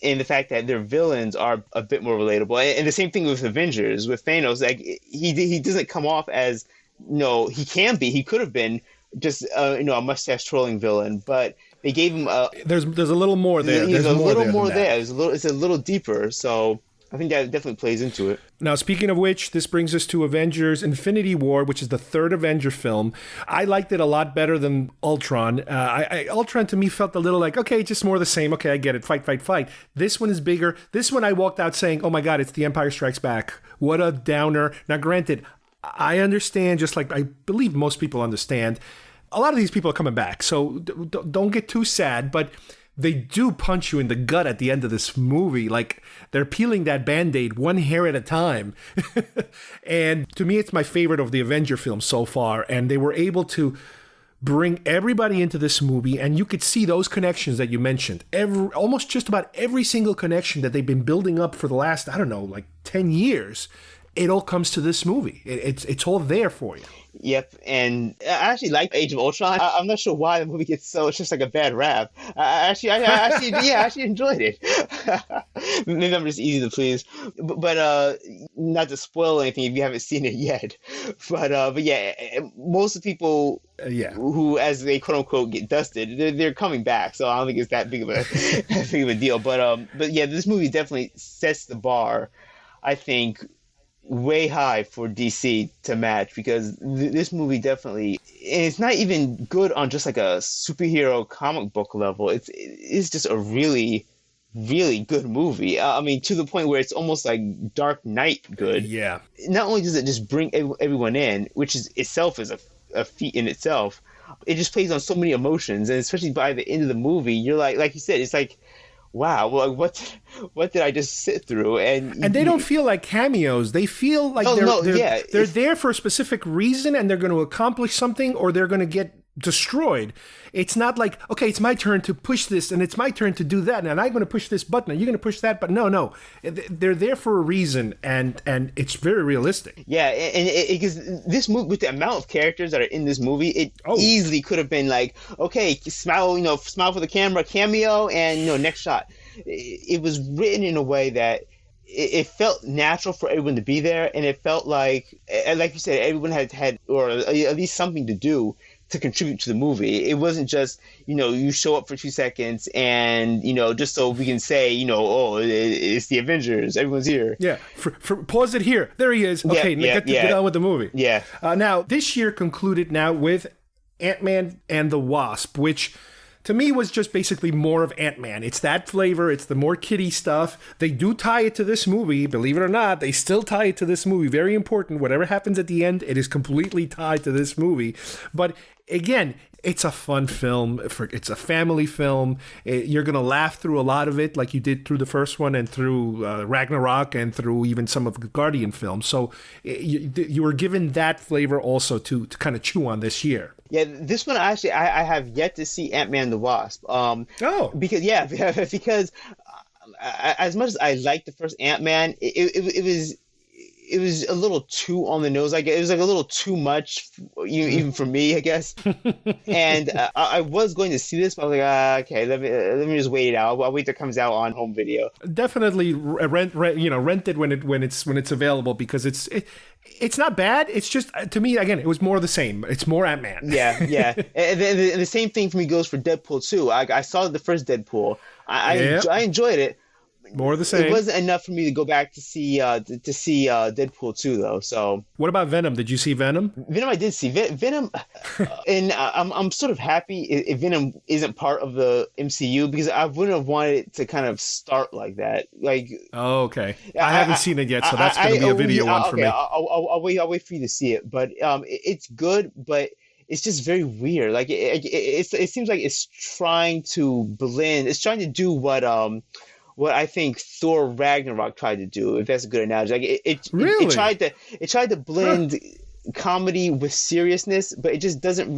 in the fact that their villains are a bit more relatable. And the same thing with Avengers, with Thanos. Like, he doesn't come off as, he could have been just a mustache trolling villain, but they gave him there's a little more there. There's a little more there. It's a little deeper. So I think that definitely plays into it. Now, speaking of which, this brings us to Avengers Infinity War, which is the third Avenger film. I liked it a lot better than Ultron. Ultron to me felt a little like, okay, just more of the same. Okay, I get it. Fight, fight, fight. This one is bigger. This one I walked out saying, oh my God, it's The Empire Strikes Back. What a downer. Now, granted, I understand, just like I believe most people understand, a lot of these people are coming back. So don't get too sad, but they do punch you in the gut at the end of this movie. Like, they're peeling that Band-Aid one hair at a time. And to me, it's my favorite of the Avenger films so far. And they were able to bring everybody into this movie, and you could see those connections that you mentioned. Almost just about every single connection that they've been building up for the last, 10 years. It all comes to this movie. It's all there for you. Yep, and I actually like Age of Ultron. I'm not sure why the movie gets it's just like a bad rap. I actually enjoyed it. Maybe I'm just easy to please, but not to spoil anything if you haven't seen it yet. But yeah, most of the people who, as they quote unquote get dusted, they're coming back. So I don't think it's that big of a deal. But yeah, this movie definitely sets the bar, I think, way high for DC to match, because this movie definitely, and it's not even good on just like a superhero comic book level. It's just a really, really good movie. I mean, to the point where it's almost like Dark Knight good. Yeah. Not only does it just bring everyone in, which is itself is a feat in itself, it just plays on so many emotions, and especially by the end of the movie, you're like you said, it's like, wow, well, what did I just sit through? And they don't feel like cameos. They feel like they're there for a specific reason, and they're going to accomplish something, or they're going to get destroyed. It's not like, okay, it's my turn to push this, and it's my turn to do that, and I'm going to push this button, and you're going to push that button. No. They're there for a reason, and it's very realistic. Yeah, and because this movie, with the amount of characters that are in this movie, it easily could have been like, okay, smile for the camera, cameo, and next shot. It was written in a way that it felt natural for everyone to be there, and it felt like you said, everyone had or at least something to do to contribute to the movie. It wasn't just, you show up for 2 seconds and, just so we can say, it's the Avengers, everyone's here. Yeah. Pause it here. There he is. Okay, get on with the movie. Yeah. Now, this year concluded now with Ant-Man and the Wasp, which to me was just basically more of Ant-Man. It's that flavor. It's the more kiddie stuff. They do tie it to this movie. Believe it or not, they still tie it to this movie. Very important. Whatever happens at the end, it is completely tied to this movie. But again, it's a fun film. It's a family film. You're going to laugh through a lot of it, like you did through the first one and through Ragnarok and through even some of the Guardian films. So you were given that flavor also to kind of chew on this year. Yeah, this one I have yet to see Ant-Man and the Wasp. Because as much as I liked the first Ant-Man, it was a little too on the nose. It was like a little too much, even for me, I guess. And I was going to see this, but I was like, okay, let me just wait it out. I'll wait till it comes out on home video. Definitely rent it when it's available, because it's not bad. It's just, to me, again, it was more of the same. It's more Ant-Man. Yeah. And the same thing for me goes for Deadpool too. I saw the first Deadpool. I enjoyed it. More of the same. It wasn't enough for me to go back to see Deadpool 2 though. So what about Venom? Did you see Venom? Venom, I did see Venom, and I'm sort of happy if Venom isn't part of the MCU because I wouldn't have wanted it to kind of start like that. Like, oh, okay, I haven't seen it yet, so that's going to be a video one for me. I'll wait for you to see it, but it's good, but it's just very weird. Like it seems like it's trying to blend. It's trying to do what I think Thor Ragnarok tried to do, if that's a good analogy. Like it tried to blend comedy with seriousness, but it just doesn't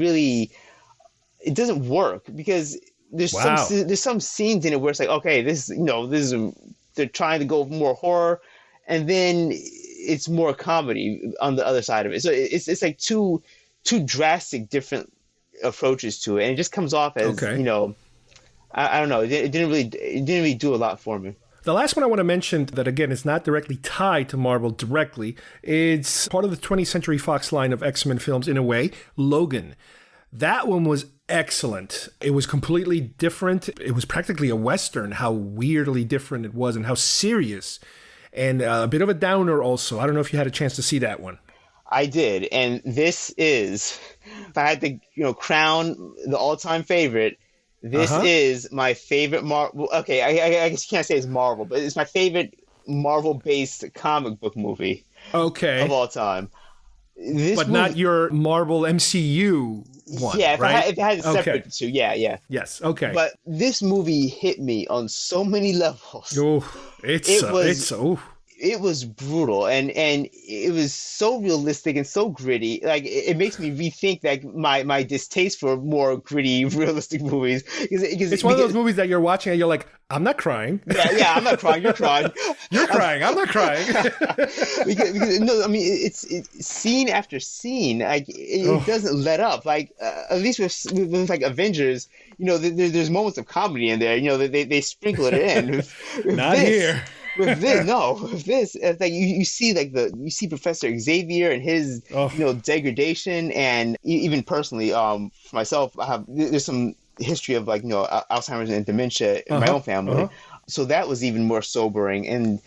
work because there's some scenes in it where it's like, okay, this is they're trying to go more horror, and then it's more comedy on the other side of it. So it's like two drastic different approaches to it, and it just comes off as I don't know. It didn't really do a lot for me. The last one I want to mention that, again, is not directly tied to Marvel directly. It's part of the 20th Century Fox line of X-Men films, in a way, Logan. That one was excellent. It was completely different. It was practically a Western, how weirdly different it was and how serious. And a bit of a downer also. I don't know if you had a chance to see that one. I did. And this is, if I had to crown the all-time favorite, this is my favorite Marvel. Okay, I guess you can't say it's Marvel, but it's my favorite Marvel-based comic book movie. Okay. Of all time. But not your Marvel MCU one, yeah, right? If I had to separate the two, yeah. Yes, okay. But this movie hit me on so many levels. It was brutal, and it was so realistic and so gritty. Like it makes me rethink my distaste for more gritty, realistic movies. Because it's one of those movies that you're watching and you're like, I'm not crying. Yeah, I'm not crying. You're crying. You're crying. I'm not crying. because no, I mean it's scene after scene. Like it doesn't let up. Like at least with like Avengers, there's moments of comedy in there. They sprinkle it in. Not here. With this, it's like you see Professor Xavier and his degradation, and even personally, for myself, there's some history of Alzheimer's and dementia in my own family, so that was even more sobering. And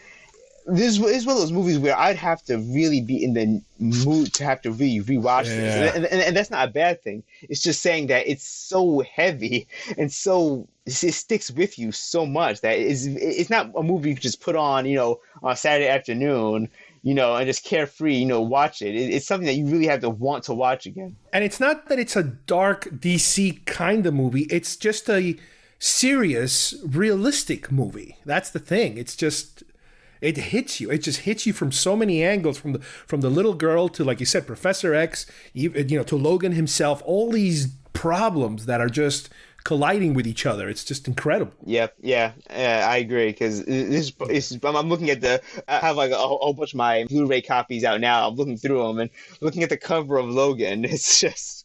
this is one of those movies where I'd have to really be in the mood to have to really rewatch this, and that's not a bad thing. It's just saying that it's so heavy and so it sticks with you so much that it's not a movie you can just put on on a Saturday afternoon and just carefree watch it. It's something that you really have to want to watch again. And it's not that it's a dark DC kind of movie. It's just a serious, realistic movie. That's the thing. It's just. It hits you. It just hits you from so many angles, from the little girl to, like you said, Professor X, to Logan himself. All these problems that are just colliding with each other. It's just incredible. Yep. Yeah, I agree. Because I'm looking at I have like a whole bunch of my Blu-ray copies out now. I'm looking through them and looking at the cover of Logan. It's just.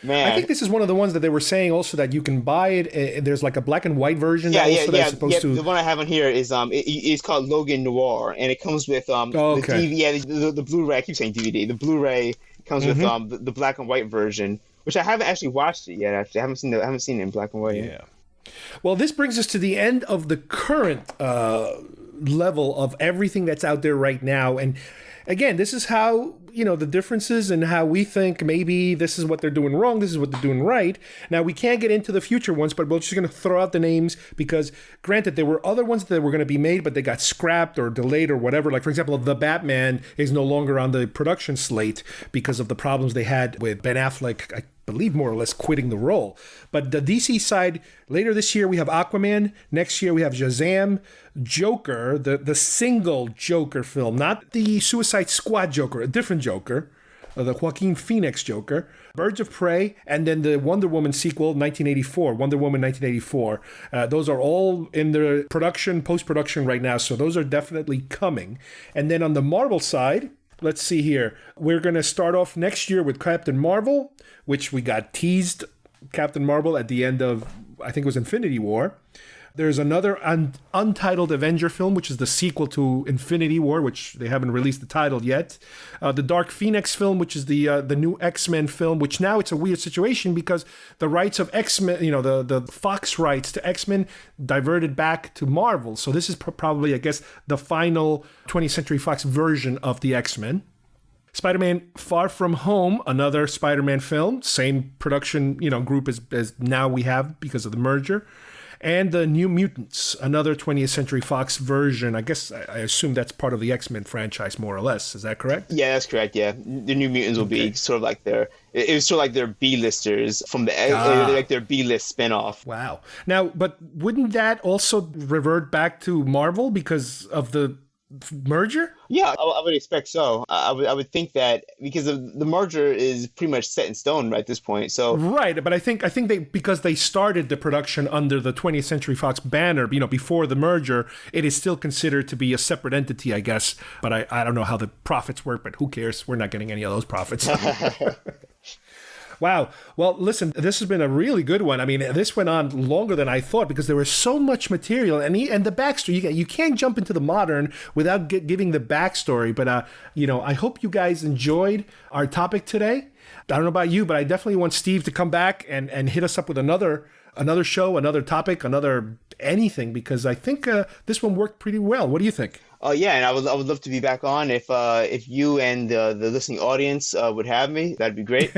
Man. I think this is one of the ones that they were saying also that you can buy it. There's like a black and white version. That's supposed to. The one I have on here is it's called Logan Noir, and it comes with the DVD. The Blu-ray. I keep saying DVD. The Blu-ray comes with the black and white version, which I haven't actually watched it yet. Actually, I haven't seen it in black and white yet. Well, this brings us to the end of the current level of everything that's out there right now, and again, this is how. The differences and how we think maybe this is what they're doing wrong, this is what they're doing right. Now, we can't get into the future ones, but we're just going to throw out the names because, granted, there were other ones that were going to be made, but they got scrapped or delayed or whatever. Like, for example, The Batman is no longer on the production slate because of the problems they had with Ben Affleck, I believe, more or less quitting the role. But the DC side, later this year, we have Aquaman. Next year, we have Shazam, Joker, the single Joker film, not the Suicide Squad Joker, a different Joker, the Joaquin Phoenix Joker, Birds of Prey, and then the Wonder Woman sequel, Wonder Woman 1984. Those are all in the post-production right now, so those are definitely coming. And then on the Marvel side, let's see here. We're going to start off next year with Captain Marvel, which we got teased Captain Marvel at the end of, I think it was Infinity War. There's another untitled Avenger film, which is the sequel to Infinity War, which they haven't released the title yet. The Dark Phoenix film, which is the new X-Men film, which now it's a weird situation because the rights of X-Men, the Fox rights to X-Men diverted back to Marvel. So this is probably, I guess, the final 20th Century Fox version of the X-Men. Spider-Man Far From Home, another Spider-Man film, same production group as now we have because of the merger. And the New Mutants, another 20th Century Fox version. I guess I assume that's part of the X-Men franchise, more or less. Is that correct? Yeah, that's correct. Yeah, the New Mutants will be sort of like it was sort of like their B-listers from like their B-list spinoff. Wow. Now, but wouldn't that also revert back to Marvel because of the merger? Yeah, I would expect so. I would think that because the merger is pretty much set in stone right at this point. So right, but I think because they started the production under the 20th Century Fox banner, before the merger, it is still considered to be a separate entity, I guess. But I don't know how the profits work, but who cares? We're not getting any of those profits. Wow. Well, listen, this has been a really good one. I mean, this went on longer than I thought because there was so much material and the backstory. You can't jump into the modern without giving the backstory. But, I hope you guys enjoyed our topic today. I don't know about you, but I definitely want Steve to come back and hit us up with another show, another topic, another anything, because I think this one worked pretty well. What do you think? Yeah, and I would love to be back on if you and the listening audience would have me. That'd be great.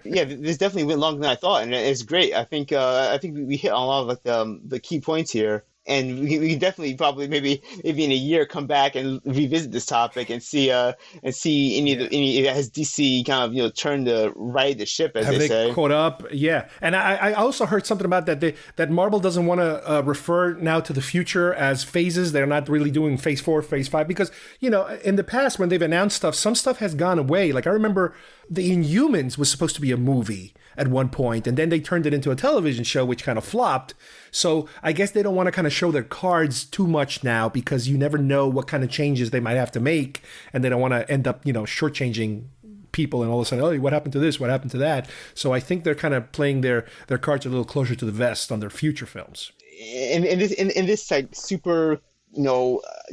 Yeah, this definitely went longer than I thought, and it's great. I think we hit on a lot of the key points here. And we can definitely probably maybe in a year come back and revisit this topic and see has DC kind of turned to right the ship, as they say. Caught up? Yeah. And I also heard something about that Marvel doesn't want to refer now to the future as phases. They're not really doing phase 4, phase 5 because in the past when they've announced stuff, some stuff has gone away. Like I remember the Inhumans was supposed to be a movie at one point, and then they turned it into a television show, which kind of flopped. So I guess they don't want to kind of show their cards too much now because you never know what kind of changes they might have to make, and they don't want to end up, shortchanging people and all of a sudden, oh, what happened to this? What happened to that? So I think they're kind of playing their cards a little closer to the vest on their future films. In this like super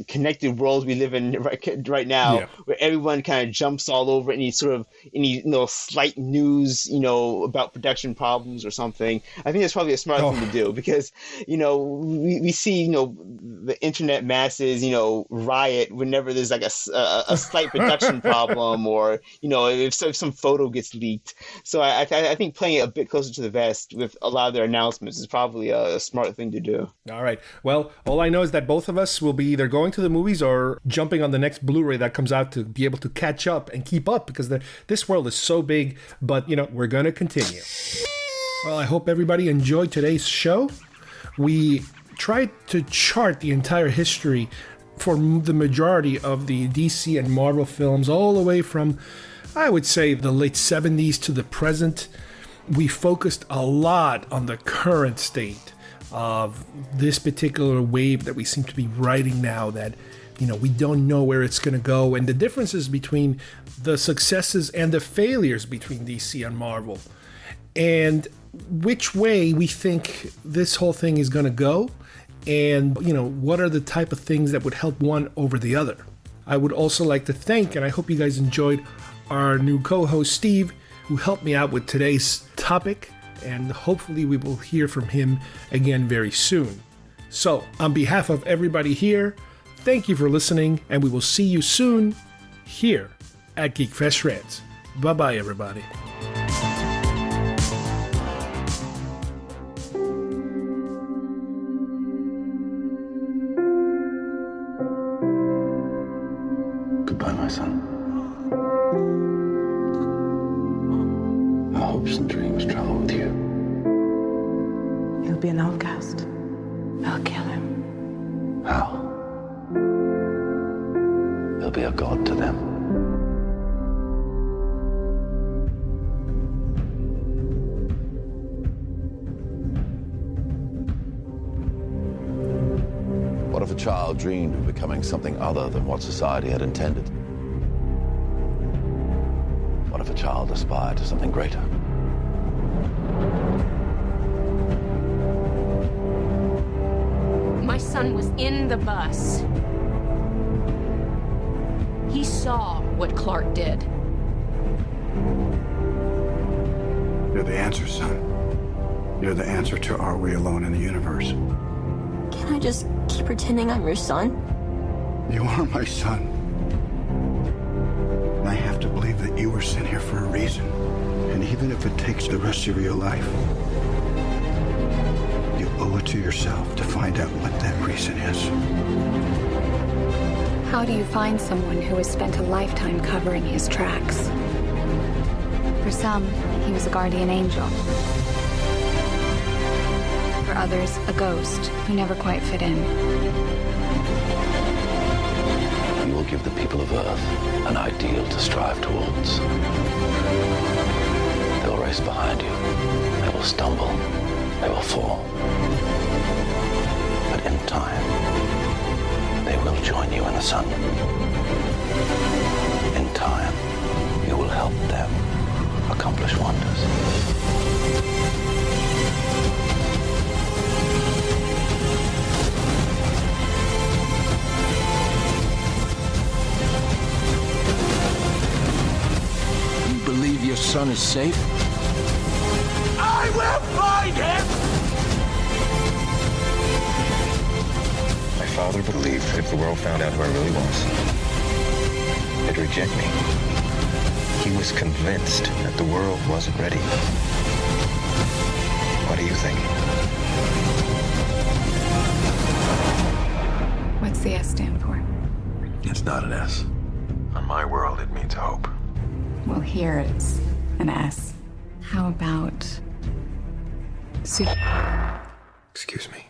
connected world we live in right now, where everyone kind of jumps all over any slight news about production problems or something. I think that's probably a smart thing to do because we see the internet masses riot whenever there's like a slight production problem or if some photo gets leaked. So I think playing it a bit closer to the vest with a lot of their announcements is probably a smart thing to do. All right. Well, all I know is that both of us will be either going to the movies or jumping on the next Blu-ray that comes out to be able to catch up and keep up because this world is so big, but we're going to continue. Well, I hope everybody enjoyed today's show. We tried to chart the entire history for the majority of the DC and Marvel films all the way from, I would say, the late 70s to the present. We focused a lot on the current state of this particular wave that we seem to be riding now that, we don't know where it's going to go, and the differences between the successes and the failures between DC and Marvel, and which way we think this whole thing is going to go, and, what are the type of things that would help one over the other. I would also like to thank, and I hope you guys enjoyed, our new co-host Steve, who helped me out with today's topic, and hopefully we will hear from him again very soon. So, on behalf of everybody here, thank you for listening, and we will see you soon here at GeekFest Rants. Bye-bye, everybody. Goodbye, my son. Our hopes and dreams travel with you. He'll be an outcast. I'll kill him. How? He'll be a god to them. What if a child dreamed of becoming something other than what society had intended? What if a child aspired to something greater? son was in the bus. He saw what Clark did. You're the answer, son. You're the answer to are we alone in the universe? Can I just keep pretending I'm your son? You are my son. And I have to believe that you were sent here for a reason. And even if it takes the rest of your life, you owe it to yourself to find out what that reason is. How do you find someone who has spent a lifetime covering his tracks? For some, he was a guardian angel. For others, a ghost who never quite fit in. You will give the people of Earth an ideal to strive towards. They will race behind you. They will stumble. They will fall. But in time, they will join you in the sun. In time, you will help them accomplish wonders. Believe your son is safe? I will find him! My father believed that if the world found out who I really was, they'd reject me. He was convinced that the world wasn't ready. What do you think? What's the S stand for? It's not an S. On my world, it means hope. Well, here it's an S. How about... Excuse me.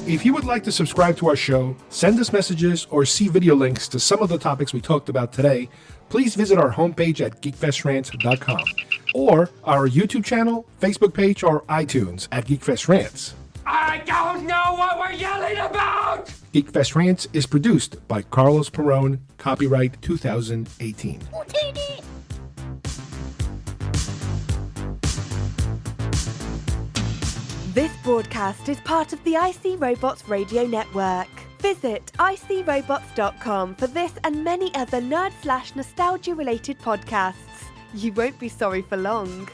If you would like to subscribe to our show, send us messages, or see video links to some of the topics we talked about today, please visit our homepage at GeekFestRants.com or our YouTube channel, Facebook page, or iTunes at GeekFest Rants. I don't know what we're yelling about! GeekFest Rants is produced by Carlos Perón, copyright 2018. This broadcast is part of the IC Robots Radio Network. Visit icrobots.com for this and many other nerd/nostalgia related podcasts. You won't be sorry for long.